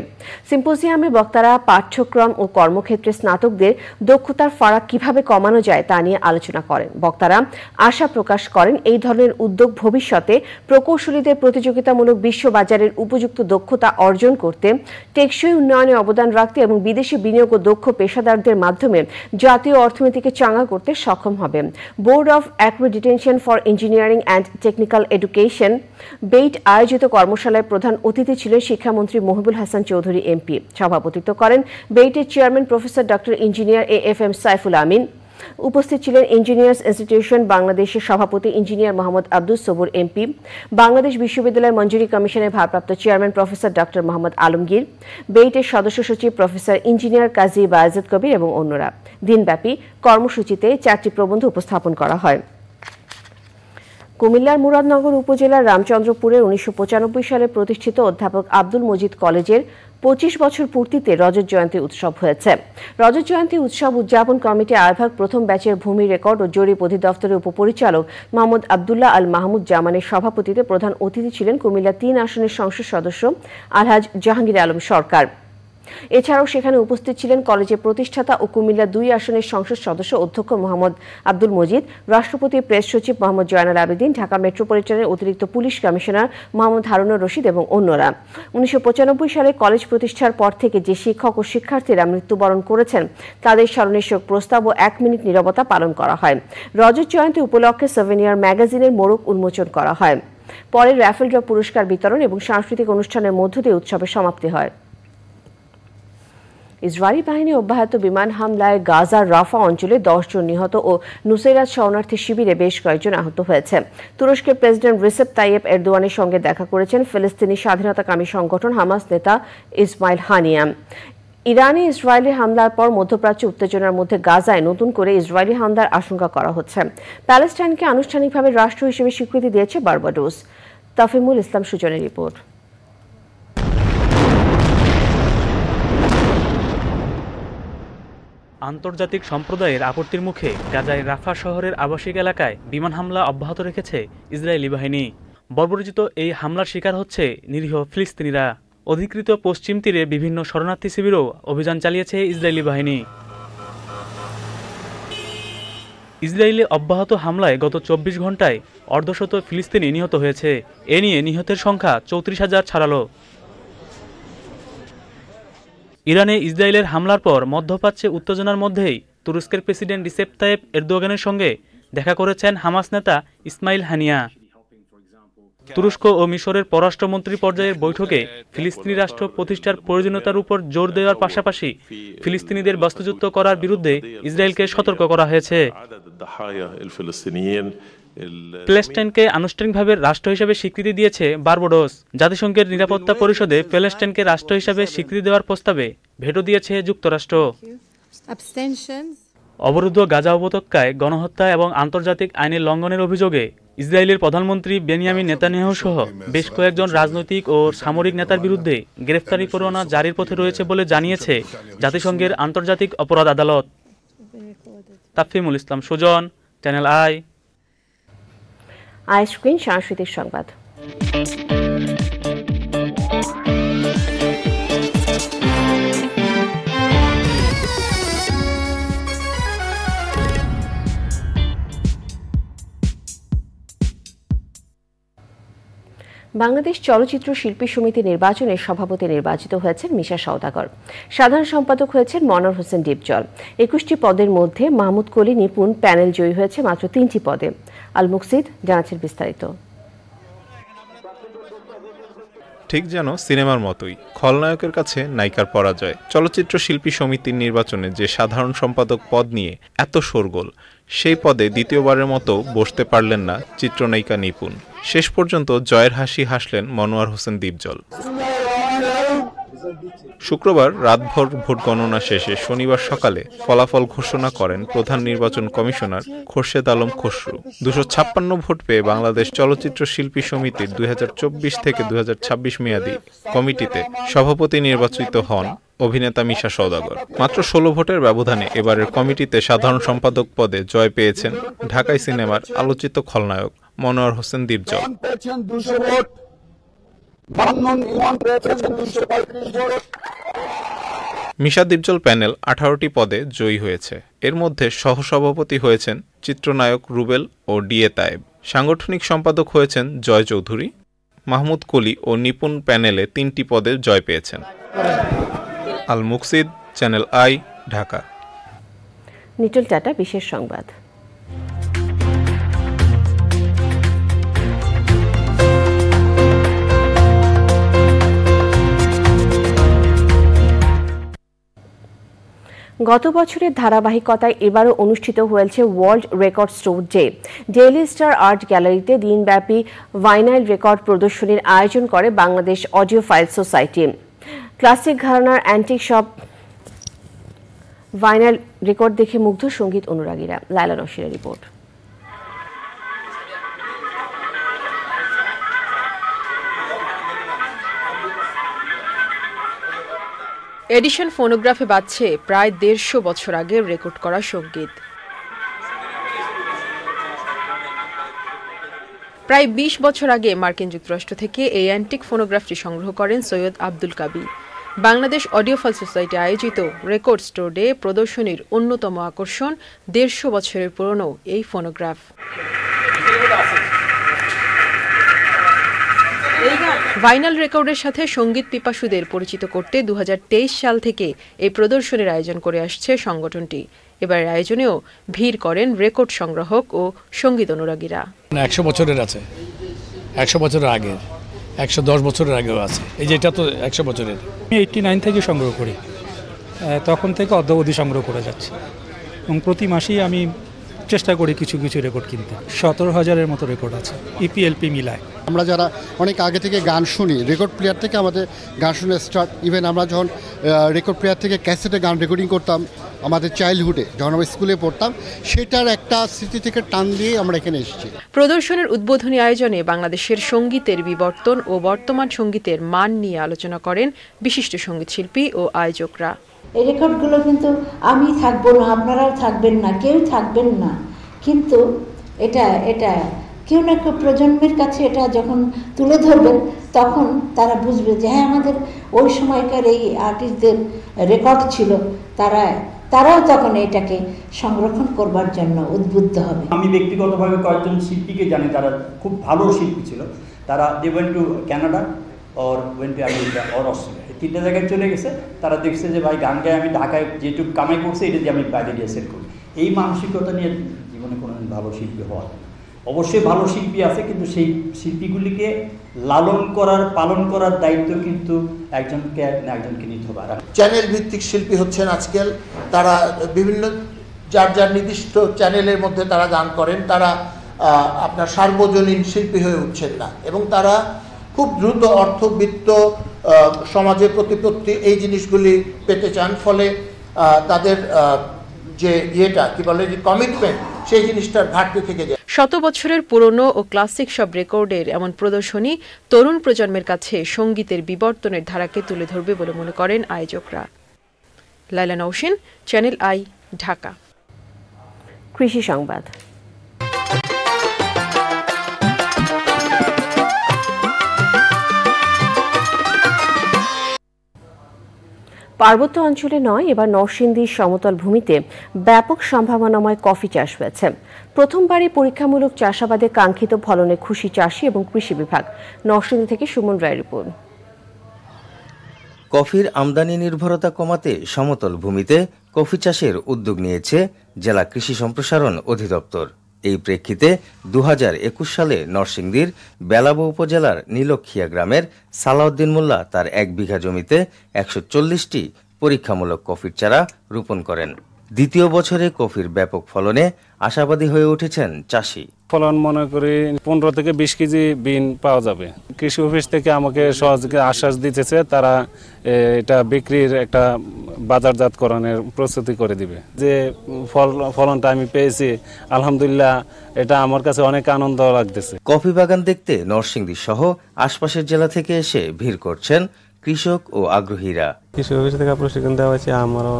সিম্পোজিয়ামে বক্তারা পাঠ্যক্রম ও কর্মক্ষেত্রে স্নাতকদের দক্ষতার ফারাক কিভাবে কমানো যায় তা নিয়ে আলোচনা করেন। বক্তারা আশা প্রকাশ করেন, এই ধরনের উদ্যোগ ভবিষ্যতে প্রকৌশলীদের প্রতিযোগিতামূলক বিশ্ববাজারের উপযুক্ত দক্ষতা অর্জন করতে, টেকসই উন্নয়নে অবদান রাখতে এবং বিদেশি বিনিয়োগ ও দক্ষ পেশাদারদের মাধ্যমে জাতীয় অর্থনীতিকে চাঙ্গা করতে সক্ষম হবে। Board of accreditation for engineering and technical education bait আয়োজিত কর্মশালায় প্রধান অতিথি ছিলেন শিক্ষামন্ত্রী মহিবুল হাসান চৌধুরী এমপি। সভাপতিত্ব করেন বেইটের chairman professor doctor engineer AFM Saiful Amin. উপস্থিত ছিলেন ইঞ্জিনিয়ার্স ইনস্টিটিউশন বাংলাদেশের সভাপতি ইঞ্জিনিয়ার মোহাম্মদ আব্দুস সবুর এমপি, বাংলাদেশ বিশ্ববিদ্যালয় মঞ্জুরি কমিশনের ভারপ্রাপ্ত chairman professor doctor Mohammad Alamgir, বেইটের সদস্য সচিব প্রফেসর ইঞ্জিনিয়ার কাজী বায়েজিদ কবির এবং অন্যরা। দিনব্যাপী কর্মসূচিতে 4টি প্রবন্ধ উপস্থাপন করা হয়। কুমিল্লার মুরাদনগর উপজেলার রামচন্দ্রপুরের 1995 সালে প্রতিষ্ঠিত অধ্যাপক আব্দুল মজিদ কলেজের 25 বছর পূর্তিতে রজত জয়ন্তী উৎসব হয়েছে। রজত জয়ন্তী উৎসব উদযাপন কমিটি আহ্বায়ক প্রথম ব্যাচের ভূমি রেকর্ড ও জরিপ অধিদপ্তরের উপপরিচালক মোহাম্মদ আবদুল্লাহ আল মাহমুদ জামানের সভাপতিত্বে প্রধান অতিথি ছিলেন কুমিল্লা 3 আসনের সংসদ সদস্য আলহাজ জাহাঙ্গীর আলম সরকার। এছাড়াও সেখানে উপস্থিত ছিলেন কলেজের প্রতিষ্ঠাতা ও কুমিল্লা 2 আসনের সংসদ সদস্য অধ্যক্ষ মোহাম্মদ আব্দুল মজিদ, রাষ্ট্রপতির প্রেস সচিব মোহাম্মদ জয়নাল আবেদিন, ঢাকা মেট্রোপলিটনের অতিরিক্ত পুলিশ কমিশনার মোহাম্মদ হারুনুর রশিদ এবং অন্যরা। 1995 সালে কলেজ প্রতিষ্ঠার পর থেকে যে শিক্ষক ও শিক্ষার্থীরা মৃত্যুবরণ করেছেন তাদের স্মরণে শোক প্রস্তাব ও 1 মিনিট নীরবতা পালন করা হয়। রজত জয়ন্তী উপলক্ষে সেভেনিয়ার ম্যাগাজিনের মোড়ক উন্মোচন করা হয়। পরে র্যাফেল ড্র পুরস্কার বিতরণ এবং সাংস্কৃতিক অনুষ্ঠানের মধ্য দিয়ে উৎসবের সমাপ্তি হয়। ইসরায়েলি বাহিনী অব্যাহত বিমান হামলায় গাজার রাফা অঞ্চলে 10 জন নিহত ও নুসেরাত শরণার্থী শিবিরে বেশ কয়েকজন আহত হয়েছে। তুরস্কের প্রেসিডেন্ট রিসেপ তাইয়েপ এরদোয়ানের সঙ্গে দেখা করেছেন ফিলিস্তিনি স্বাধীনতাকামী সংগঠন হামাস নেতা ইসমাইল হানিয়া। ইরানে ইসরায়েলি হামলার পর মধ্যপ্রাচ্যে উত্তেজনার মধ্যে গাজায় নতুন করে ইসরায়েলি হামলার আশঙ্কা করা হচ্ছে। প্যালেস্টাইনকে আনুষ্ঠানিকভাবে রাষ্ট্র হিসেবে স্বীকৃতি দিয়েছে বার্বাডোস। তাফিমুল ইসলাম সুজনের রিপোর্ট। আন্তর্জাতিক সম্প্রদায়ের আপত্তির মুখে গাজায় রাফা শহরের আবাসিক এলাকায় বিমান হামলা অব্যাহত রেখেছে ইসরায়েলি বাহিনী। বর্বরোচিত এই হামলার শিকার হচ্ছে নিরীহ ফিলিস্তিনিরা। অধিকৃত পশ্চিম তীরে বিভিন্ন শরণার্থী শিবিরও অভিযান চালিয়েছে ইসরায়েলি বাহিনী। ইসরায়েলে অব্যাহত হামলায় গত 24 ঘন্টায় অর্ধশত ফিলিস্তিনি নিহত হয়েছে। এ নিয়ে নিহতের সংখ্যা 34,000 ছাড়ালো। ইরানে ইসরায়েলের হামলার পর মধ্যপ্রাচ্যে উত্তেজনার মধ্যেই তুরস্কের প্রেসিডেন্ট রিসেপ তাইয়েপ এরদোগানের সঙ্গে দেখা করেছেন হামাস নেতা ইসমাইল হানিয়া। তুরস্ক ও মিশরের পররাষ্ট্রমন্ত্রী পর্যায়ের বৈঠকে ফিলিস্তিনি রাষ্ট্র প্রতিষ্ঠার প্রয়োজনীয়তার উপর জোর দেওয়ার পাশাপাশি ফিলিস্তিনিদের বাস্তুচ্যুত করার বিরুদ্ধে ইসরায়েলকে সতর্ক করা হয়েছে। প্যালেস্টাইনকে আনুষ্ঠানিকভাবে রাষ্ট্র হিসেবে স্বীকৃতি দিয়েছে বার্বাডোস। জাতিসংঘের নিরাপত্তা পরিষদে প্যালেস্টাইনকে রাষ্ট্র হিসেবে স্বীকৃতি দেওয়ার প্রস্তাবে ভেটো দিয়েছে যুক্তরাষ্ট্র। অবরুদ্ধ গাজা উপত্যকায় গণহত্যা এবং আন্তর্জাতিক আইনের লঙ্ঘনের অভিযোগে ইসরায়েলের প্রধানমন্ত্রী বেনিয়ামিন নেতানিয়াহু সহ বেশ কয়েকজন রাজনৈতিক ও সামরিক নেতার বিরুদ্ধে গ্রেফতারি পরোয়ানা জারির পথে রয়েছে বলে জানিয়েছে জাতিসংঘের আন্তর্জাতিক অপরাধ আদালত। তাফিমুল ইসলাম সুজন, চ্যানেল আই। আইস্ক্রিন সাংস্কৃতিক সংবাদ। বাংলাদেশ চলচ্চিত্র শিল্পী সমিতি নির্বাচনের সভাপতি নির্বাচিত হয়েছেন মিশা সওদাগর। সাধারণ সম্পাদক হয়েছেন মনোয়ার হোসেন ডিপজল। 21টি পদের মধ্যে মাহমুদ কলি নিপুণ প্যানেল জয়ী হয়েছে মাত্র 3টি পদে। আল মুকসিদ জানাচ্ছেন বিস্তারিত। ঠিক যেন সিনেমার মতোই খলনায়কের কাছে নায়িকার পরাজয়। চলচ্চিত্র শিল্পী সমিতির নির্বাচনে যে সাধারণ সম্পাদক পদ নিয়ে এত শোরগোল, সেই পদে দ্বিতীয়বারের মতো বসতে পারলেন না চিত্রনায়িকা নিপুণ। শেষ পর্যন্ত জয়ের হাসি হাসলেন মনোয়ার হোসেন ডিপজল। শুক্রবার রাতভর ভোট গণনা শেষে শনিবার সকালে ফলাফল ঘোষণা করেন প্রধান নির্বাচন কমিশনার খোরশেদ আলম খসরু। 256 ভোট পেয়ে বাংলাদেশ চলচ্চিত্র শিল্পী সমিতির 2024 থেকে 2026 মেয়াদী কমিটিতে সভাপতি নির্বাচিত হন অভিনেতা মিশা সওদাগর। মাত্র 16 ভোটের ব্যবধানে এবারের কমিটিতে সাধারণ সম্পাদক পদে জয় পেয়েছেন ঢাকাই সিনেমার আলোচিত খলনায়ক মনোয়ার হোসেন ডিপজল। মিশা ডিপজল প্যানেল 18টি পদে জয়ী হয়েছে। এর মধ্যে সহসভাপতি হয়েছেন চিত্রনায়ক রুবেল ও ডিএ তায়েব। সাংগঠনিক সম্পাদক হয়েছেন জয় চৌধুরী। মাহমুদ কলি ও নিপুণ প্যানেলে 3টি পদে জয় পেয়েছেন। Al Muksid, Channel I, Dhaka. নিটল টাটা বিশেষ সংবাদ। গত বছরের ধারাবাহিকতায় এবারও অনুষ্ঠিত হয়েছে world record store day. Daily Star art গ্যালারিতে দিনব্যাপী ভাইনাইল রেকর্ড প্রদর্শনীর আয়োজন করে বাংলাদেশ অডিওফাইল সোসাইটি। ক্লাসিক ঘরানার অ্যান্টিক শপ ভাইনাইল রেকর্ড দেখে মুগ্ধ সঙ্গীত অনুরাগীরা। লায়লা নশিরের রিপোর্ট। এডিশন ফোনোগ্রাফে বাজছে প্রায় ১৫০ বছর আগে রেকর্ড করা সঙ্গীত। প্রায় ২০ বছর আগে মার্কিন যুক্তরাষ্ট্র থেকে এই অ্যান্টিক ফোনোগ্রাফটি সংগ্রহ করেন সৈয়দ আব্দুল কাবি। বাংলাদেশ অডিওফাইল সোসাইটি আয়োজিত রেকর্ড স্টোর ডে প্রদর্শনীর অন্যতম আকর্ষণ ১৫০ বছরের পুরনো এই ফোনোগ্রাফ। ভাইনাল রেকর্ডের সাথে সঙ্গীত পিপাসুদের পরিচিত করতে ২০২৩ সাল থেকে এই প্রদর্শনীর আয়োজন করে আসছে সংগঠনটি। এবারের আয়োজনেও ভিড় করেন রেকর্ড সংগ্রাহক ও সঙ্গীত অনুরাগীরা। ১০০ বছরের আছে, ১০০ বছরের আগের, ১১০ বছরের আগেও আছে। এই যে এটা তো ১০০ বছরের। আমি 89 থেকে সংগ্রহ করি, তখন থেকে অদ্যাবধি সংগ্রহ করে যাচ্ছি এবং প্রতি মাসেই আমি চেষ্টা করি কিছু কিছু রেকর্ড কিনতে। ১৭,০০০-এর মতো রেকর্ড আছে ইপিএলপি মিলায়। আমরা যারা অনেক আগে থেকে গান শুনি, রেকর্ড প্লেয়ার থেকে আমাদের গান শুনে স্টার্ট। ইভেন আমরা যখন রেকর্ড প্লেয়ার থেকে ক্যাসেটে গান রেকর্ডিং করতাম আমাদের চাইল্ডহুডে, যখন আমরা স্কুলে পড়তাম, সেটার একটা স্মৃতি থেকে টান দিয়ে আমরা এখানে এসেছি। প্রদর্শনের উদ্বোধনী আয়োজনে বাংলাদেশের সঙ্গীতের বিবর্তন ও বর্তমান সঙ্গীতের মান নিয়ে আলোচনা করেন বিশিষ্ট সঙ্গীত শিল্পী ও আয়োজকরা। এই রেকর্ডগুলো কিন্তু আমি থাকবো না, আপনারাও থাকবেন না, কেউ থাকবেন না, কিন্তু এটা কেউ না কেউ প্রজন্মের কাছে এটা যখন তুলে ধরবেন তখন তারা বুঝবে যে হ্যাঁ আমাদের ওই সময়কার এই আর্টিস্টদের রেকর্ড ছিল, তারাও তখন এটাকে সংরক্ষণ করবার জন্য উদ্বুদ্ধ হবে। আমি ব্যক্তিগতভাবে কয়েকজন শিল্পীকে জানি যারা খুব ভালো শিল্পী ছিল, তারা they went to Canada or went to America or Australia, 3টে জায়গায় চলে গেছে। তারা দেখছে যে ভাই গান গায়ে আমি ঢাকায় যেটুকু কামাই করছি এটা দিয়ে আমি বাইরে গিয়ে সেট করি। এই মানসিকতা নিয়ে জীবনে কোনো ভালো শিল্পী হওয়া যায়। অবশ্যই ভালো শিল্পী আছে, কিন্তু সেই শিল্পীগুলিকে লালন করার পালন করার দায়িত্ব কিন্তু একজনকে নিতে হবে। চ্যানেল ভিত্তিক শিল্পী হচ্ছেন আজকাল, তারা বিভিন্ন যার নির্দিষ্ট চ্যানেলের মধ্যে তারা গান করেন, তারা আপনার সার্বজনীন শিল্পী হয়ে উঠছেন না, এবং তারা খুব দ্রুত অর্থবিত্ত সমাজের প্রতিপত্তি এই জিনিসগুলি পেতে চান। ফলে তাদের যে কি বলে যে কমিটমেন্ট, সেই জিনিসটার ঘাটতি থেকে যায়। 100 বছরের পুরনো ও ক্লাসিক সব রেকর্ডের এমন প্রদর্শনী তরুণ প্রজন্মের কাছে সঙ্গীতের বিবর্তনের ধারাকে তুলে ধরবে বলে মনে করেন আয়োজকরা। Laila Naushin, Channel I, Dhaka. কৃষি সংবাদ। পার্বত্য অঞ্চলে নয়, এবার নরসিংদীর সমতল ভূমিতে ব্যাপক সম্ভাবনাময় কফি চাষ হয়েছে। প্রথমবারই পরীক্ষামূলক চাষাবাদে কাঙ্ক্ষিত ফলনে খুশি চাষি এবং কৃষি বিভাগ। নরসিংদী থেকে সুমন রায়ের রিপোর্ট। কফির আমদানি নির্ভরতা কমাতে সমতল ভূমিতে কফি চাষের উদ্যোগ নিয়েছে জেলা কৃষি সম্প্রসারণ অধিদপ্তর। এই প্রেক্ষিতে 2021 সালে নরসিংদীর বেলাবো উপজেলার নীলক্ষিয়া গ্রামের সালাউদ্দিন মোল্লা তার 1 বিঘা জমিতে 140টি পরীক্ষামূলক কফির চারা রোপণ করেন। দ্বিতীয় বছরে কফির ব্যাপক ফলনে আশাবাদী হয়ে উঠেছেন চাষি। ফলন মনে করি 15 থেকে 20 কেজি বিন পাওয়া যাবে। কৃষি অফিস থেকে আমাকে সহযোগিতা আশ্বাস দিতেছে, তারা এটা বিক্রির একটা বাজারজাতকরণের প্রস্তুতি করে দিবে। যে ফলনটা আমি পেয়েছি আলহামদুলিল্লাহ, এটা আমার কাছে অনেক আনন্দ লাগতেছে। কফি বাগান দেখতে নরসিংদী সহ আশপাশের জেলা থেকে এসে ভিড় করছেন কৃষক ও আগ্রহীরা। কৃষি অফিস থেকে প্রশিক্ষণ দেওয়া হয়েছে, আমারও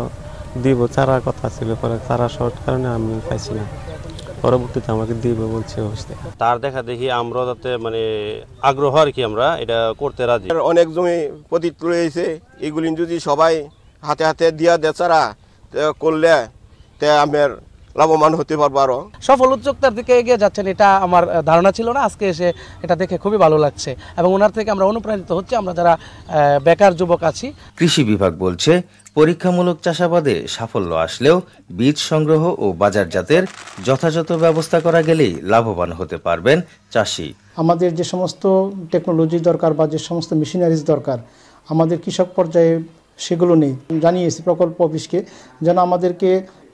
দিব চারা কথা ছিল, পরে চারা শর্ট কারণে আমি পাইছি না, পরবর্তীতে আমাকে দিব বলছে অফিস থেকে। তার দেখা দেখি আমরা যাতে মানে আগ্রহ আর কি আমরা এটা করতে রাজি। অনেক জমি পতিত রয়েছে, এগুলি যদি সবাই হাতে হাতে দিয়া দেয় চারা করলে আমার লাভবান হতে পারবো। আরো সফল উদ্যোক্তার দিকে এগিয়ে যাচ্ছেন, এটা আমার ধারণা ছিল না। আজকে এসে এটা দেখে খুবই ভালো লাগছে এবং ওনার থেকে আমরা অনুপ্রাণিত হচ্ছে, আমরা যারা বেকার যুবক আছি। কৃষি বিভাগ বলছে পরীক্ষামূলক চাষাবাদে সাফল্য আসলেও বীজ সংগ্রহ ও বাজারজাতের যথাযথ ব্যবস্থা করা গেলেই লাভবান হতে পারবেন চাষি। আমাদের যে সমস্ত টেকনোলজি দরকার বা যে সমস্ত মেশিনারিজ দরকার, আমাদের কৃষক পর্যায়ে সেগুলো নেই। জানিয়েছি প্রকল্প অফিসকে যেন আমাদেরকে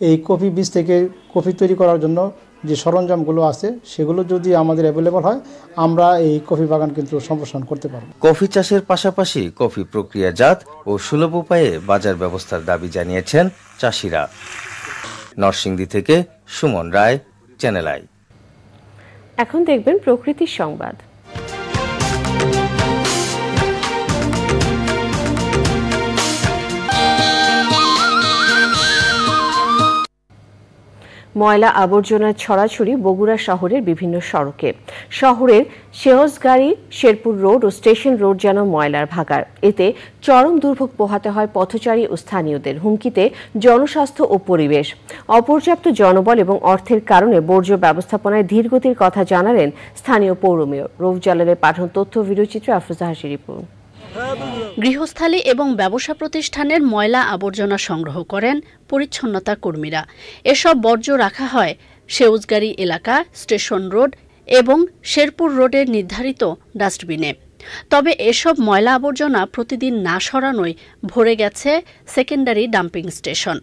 এই কফি বীজ থেকে কফি তৈরি করার জন্য যে সরঞ্জামগুলো আছে সেগুলো যদি আমাদের অ্যাভেলেবল হয় আমরা এই কফি বাগান কিন্তু সম্প্রসারণ করতে পারব। কফি চাষের পাশাপাশি কফি প্রক্রিয়াজাত ও সুলভ উপায়ে বাজার ব্যবস্থার দাবি জানিয়েছেন চাষিরা। নরসিংদী থেকে সুমন রায়, চ্যানেল আই। এখন দেখবেন প্রকৃতির সংবাদ। ময়লা আবর্জনার ছড়াছড়ি বগুড়া শহরের বিভিন্ন সড়কে। শহরের সেহজগাড়ি, শেরপুর রোড ও স্টেশন রোড যেন ময়লার ভাগাড়। এতে চরম দুর্ভোগ পোহাতে হয় পথচারী ও স্থানীয়দের। হুমকিতে জনস্বাস্থ্য ও পরিবেশ। অপর্যাপ্ত জনবল এবং অর্থের কারণে বর্জ্য ব্যবস্থাপনায় ধীরগতির কথা জানালেন স্থানীয় পৌর মেয়র। রৌফ জালালের পাঠানো তথ্য ভিডিওচিত্রে আফরোজা হাসির রিপোর্ট। গৃহস্থালী এবং ব্যবসা প্রতিষ্ঠানের ময়লা আবর্জনা সংগ্রহ করেন পরিচ্ছন্নতা কর্মীরা। এসব বর্জ্য রাখা হয় সেউজগাড়ি এলাকা, স্টেশন রোড এবং শেরপুর রোডের নির্ধারিত ডাস্টবিনে। তবে এসব ময়লা আবর্জনা প্রতিদিন না সরানোয় ভরে গেছে সেকেন্ডারি ডাম্পিং স্টেশন।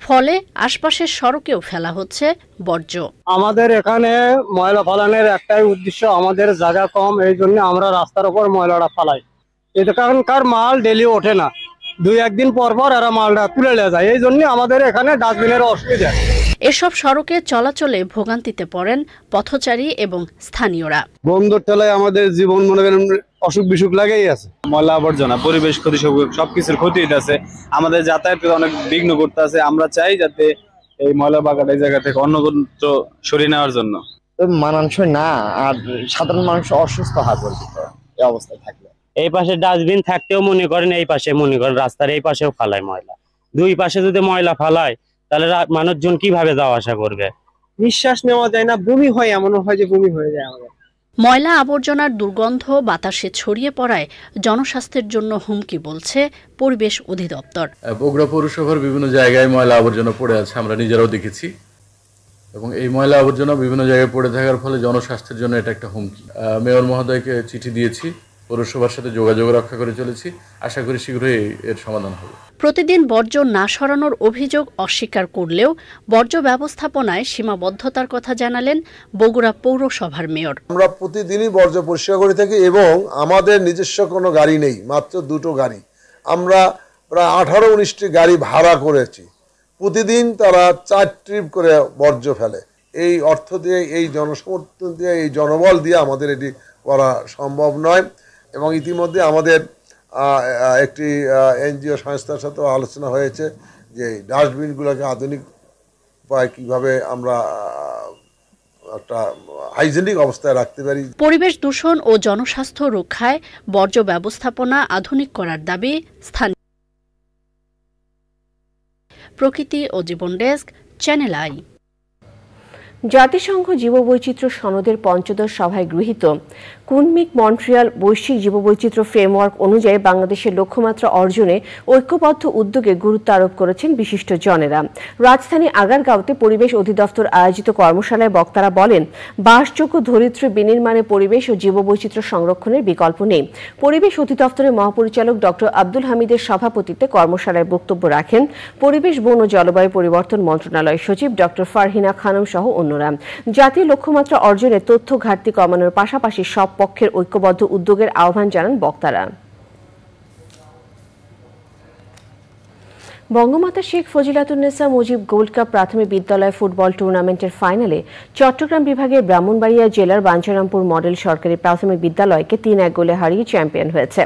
ফলে আশপাশের সড়কেও ফেলা হচ্ছে বর্জ্য। আমাদের এখানে ময়লা ফেলানোর একটাই উদ্দেশ্য, আমাদের জায়গা কম, এই জন্য আমরা রাস্তার উপর ময়লাটা ফেলাই। এখানকার মাল ডেলি ওঠে না, 2-1 দিন পর পর এরা মালটা তুলে নিয়ে যায়, এই জন্য আমাদের এখানে ডাস্টবিনের অসুবিধা। এসব সড়কে চলাচলে ভোগান্তিতে পড়েন পথচারী এবং স্থানীয়রা। বন্দর ঠেলায় আমাদের জীবন মনে করেন অসুখ বিসুখ লাগেই আছে। ময়লা আবর্জনা, পরিবেশ ক্ষতি, সবকিছুর ক্ষতি হইতেছে, আমাদের যাতায়াতে অনেক বিঘ্ন করতে আছে। আমরা চাই যাতে এই ময়লা বাগাটা এই জায়গা থেকে অন্য কোথাও সরিয়ে নেওয়ার জন্য। মানানসই না, আর সাধারণ মানুষ অসুস্থ হয় পরিচিত এই অবস্থায় থাকলে। এই পাশে ডাস্টবিন থাকতেও মনে করেন, এই পাশে মনে করেন রাস্তার এই পাশেও ফালায় ময়লা। দুই পাশে যদি ময়লা ফালায় তাহলে মানুষজন কিভাবে যাওয়া আসা করবে? নিঃশ্বাস নেওয়া যায় না, বমি হয়, এমনও হয় যে বমি হয়ে যায় আমাদের। ময়লা আবর্জনার দুর্গন্ধ বাতাসে ছড়িয়ে পড়ায় জনস্বাস্থ্যের জন্য হুমকি বলছে পরিবেশ অধিদপ্তর। বগুড়া পৌরসভার বিভিন্ন জায়গায় ময়লা আবর্জনা পড়ে আছে, আমরা নিজেরাও দেখেছি, এবং এই ময়লা আবর্জনা বিভিন্ন জায়গায় পড়ে থাকার ফলে জনস্বাস্থ্যের জন্য এটা একটা হুমকি। মেয়র মহোদয়কে চিঠি দিয়েছি, পৌরসভার সাথে যোগাযোগ রক্ষা করে চলেছি, আশা করি শীঘ্রই এর সমাধান হবে। প্রতিদিন বর্জ্য না সরানোর অভিযোগ অস্বীকার করলেও বর্জ্য ব্যবস্থাপনায় সীমাবদ্ধতার কথা জানালেন বগুড়া পৌরসভার মেয়র। আমরা প্রতিদিনই বর্জ্য পরিষ্কার করে থাকি এবং আমাদের নিজস্ব কোনো গাড়ি নেই, মাত্র 2টো গাড়ি। আমরা প্রায় 18-19টি গাড়ি ভাড়া করেছি। প্রতিদিন তারা 4 ট্রিপ করে বর্জ্য ফেলে। এই অর্থ দিয়ে, এই জনসমর্থন দিয়ে, এই জনবল দিয়ে আমাদের এটি করা সম্ভব নয়। এবং ইতিমধ্যে আমাদের একটি এনজিও সংস্থার সাথে আলোচনা হয়েছে যে ডাস্টবিনগুলোকে আধুনিক উপায় কীভাবে আমরা একটা হাইজেনিক অবস্থায় রাখতে পারি। পরিবেশ দূষণ ও জনস্বাস্থ্য রক্ষায় বর্জ্য ব্যবস্থাপনা আধুনিক করার দাবি স্থানীয়। প্রকৃতি ও জীবন ডেস্ক, চ্যানেল আই। জাতিসংঘ জীববৈচিত্র্য সনদের ৫ম সভায় গৃহীত কুনমিক মন্ট্রিয়াল বৈশ্বিক জীববৈচিত্র্য ফ্রেমওয়ার্ক অনুযায়ী বাংলাদেশের লক্ষ্যমাত্রা অর্জনে ঐক্যবদ্ধ উদ্যোগে গুরুত্ব আরোপ করেছেন বিশিষ্টজনেরা। রাজধানী আগারগাঁওতে পরিবেশ অধিদপ্তর আয়োজিত কর্মশালায় বক্তারা বলেন, বাসযোগ্য ধরিত্রী বিনির্মাণে পরিবেশ ও জীববৈচিত্র্য সংরক্ষণের বিকল্প নেই। পরিবেশ অধিদপ্তরের মহাপরিচালক ডক্টর আব্দুল হামিদের সভাপতিত্বে কর্মশালায় বক্তব্য রাখেন পরিবেশ, বন ও জলবায়ু পরিবর্তন মন্ত্রণালয়ের সচিব ডক্টর ফারহিনা খানম সহ অন্যরা। জাতীয় লক্ষ্যমাত্রা অর্জনে তথ্য ঘাটতি কমানোর পাশাপাশি সব পক্ষের ঐক্যবদ্ধ উদ্যোগের আহ্বান জানান বক্তারা। বঙ্গমাতা শেখ ফজিলাতুন্নেসা মুজিব গোল্ড কাপ প্রাথমিক বিদ্যালয় ফুটবল টুর্নামেন্টের ফাইনালে চট্টগ্রাম বিভাগের ব্রাহ্মণবাড়িয়া জেলার বাঞ্ছারামপুর মডেল সরকারি প্রাথমিক বিদ্যালয়কে 3-1 গোলে হারিয়ে চ্যাম্পিয়ন হয়েছে।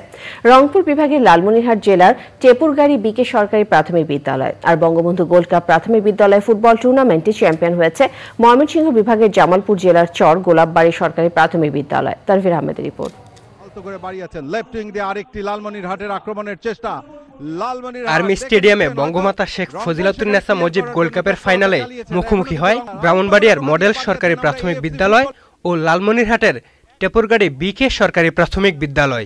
রংপুর বিভাগের লালমনিরহাট জেলার টেপুরগাড়ি বিকে সরকারি প্রাথমিক বিদ্যালয়। আর বঙ্গবন্ধু গোল্ড কাপ প্রাথমিক বিদ্যালয় ফুটবল টুর্নামেন্টে চ্যাম্পিয়ন হয়েছে ময়মনসিংহ বিভাগের জামালপুর জেলার চর গোলাপবাড়ি সরকারি প্রাথমিক বিদ্যালয়। তানভীর আহমেদের রিপোর্ট। আরেকটি লালমনিরহাটের আক্রমণের চেষ্টা। আর্মি স্টেডিয়ামে বঙ্গমাতা শেখ ফজিলাতুন্নেসা মুজিব গোল্ড কাপের ফাইনালে মুখোমুখি হয় ব্রাহ্মণবাড়িয়ার মডেল সরকারি প্রাথমিক বিদ্যালয় ও লালমনিরহাটের টেপুরগাড়ি বিকে সরকারি প্রাথমিক বিদ্যালয়।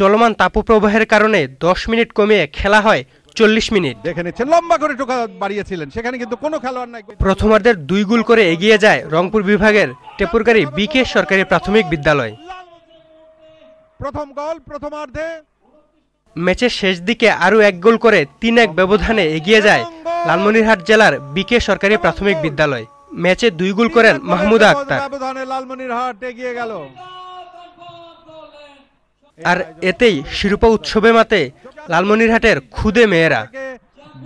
চলমান তাপপ্রবাহের কারণে 10 মিনিট কমিয়ে খেলা হয় 40 মিনিট। লম্বা করে টোকা বাড়িয়েছিলেন, সেখানে কিন্তু কোনো খেলোয়াড় নাই। প্রথমার্ধের 2 গোল করে এগিয়ে যায় রংপুর বিভাগের টেপুরগাড়ি বিকে সরকারি প্রাথমিক বিদ্যালয়। প্রথম গোল প্রথমার্ধে। ম্যাচের শেষ দিকে আরও 1 গোল করে 3-1 ব্যবধানে এগিয়ে যায় লালমনিরহাট জেলার বিকে সরকারি প্রাথমিক বিদ্যালয়। ম্যাচে 2 গোল করেন মাহমুদা আক্তার। আর এতেই শিরোপা উৎসবে মাতে লালমনিরহাটের খুদে মেয়েরা।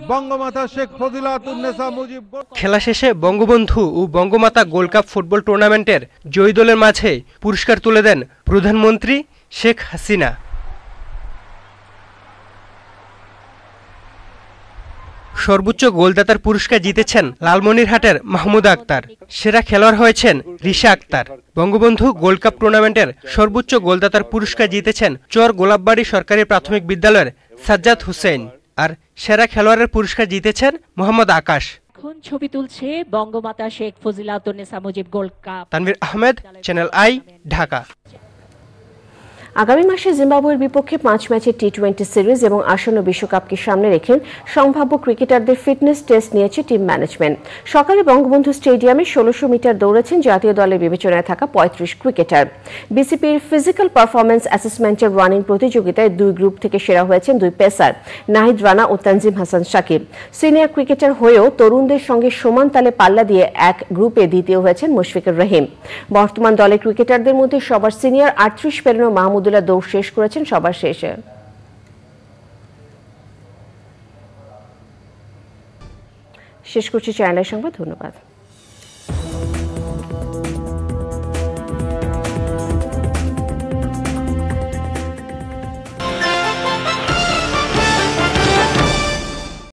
বঙ্গমাতা শেখ ফজিলাতুন্নেসা মুজিব খেলা শেষে বঙ্গবন্ধু ও বঙ্গমাতা গোল্ড কাপ ফুটবল টুর্নামেন্টের জয়ী দলের মাঝে পুরস্কার তুলে দেন প্রধানমন্ত্রী শেখ হাসিনা। সর্বোচ্চ গোলদাতার পুরস্কার জিতেছেন লালমনিরহাটের মাহমুদা আক্তার। সেরা খেলোয়াড় হয়েছেন রিশা আক্তার। বঙ্গবন্ধু গোল্ড কাপ টুর্নামেন্টের সর্বোচ্চ গোলদাতার পুরস্কার জিতেছেন চর গোলাপবাড়ি সরকারি প্রাথমিক বিদ্যালয়ের সাজ্জাদ হোসেন। আর সেরা খেলোয়াড়ের পুরস্কার জিতেছেন মোহাম্মদ আকাশ। এখন ছবি তুলছে Bangamata Sheikh Fazilatunnesa Mujib gold cup. Tanvir Ahmed, channel I, Dhaka. আগামী মাসে জিম্বাবুয়ের বিপক্ষে 5 ম্যাচের টি-20 সিরিজ এবং আসন্ন বিশ্বকাপকে সামনে রেখে সম্ভাব্য ক্রিকেটারদের ফিটনেস টেস্ট নিয়েছে টিম ম্যানেজমেন্ট। সকালে বঙ্গবন্ধু স্টেডিয়ামে 1600 মিটার দৌড়েছেন জাতীয় দলের বিবেচনায় থাকা 35 ক্রিকেটার। বিসিপির ফিজিক্যাল পারফরম্যান্স অ্যাসেসমেন্টের রানিং প্রতিযোগিতায় 2 গ্রুপ থেকে সেরা হয়েছেন 2 পেসার নাহিদ রানা ও তানজিম হাসান শাকিব। সিনিয়র ক্রিকেটার হয়েও তরুণদের সঙ্গে সমান তালে পাল্লা দিয়ে এক গ্রুপে দ্বিতীয় হয়েছেন মুশফিকুর রহিম। বর্তমান দলের ক্রিকেটারদের মধ্যে সবার সিনিয়র 38 পেরোনো মাহমুদুল্লাহ দৌড় শেষ করেছেন সবার শেষে। শেষ করছি চ্যানেলের সংবাদ। ধন্যবাদ।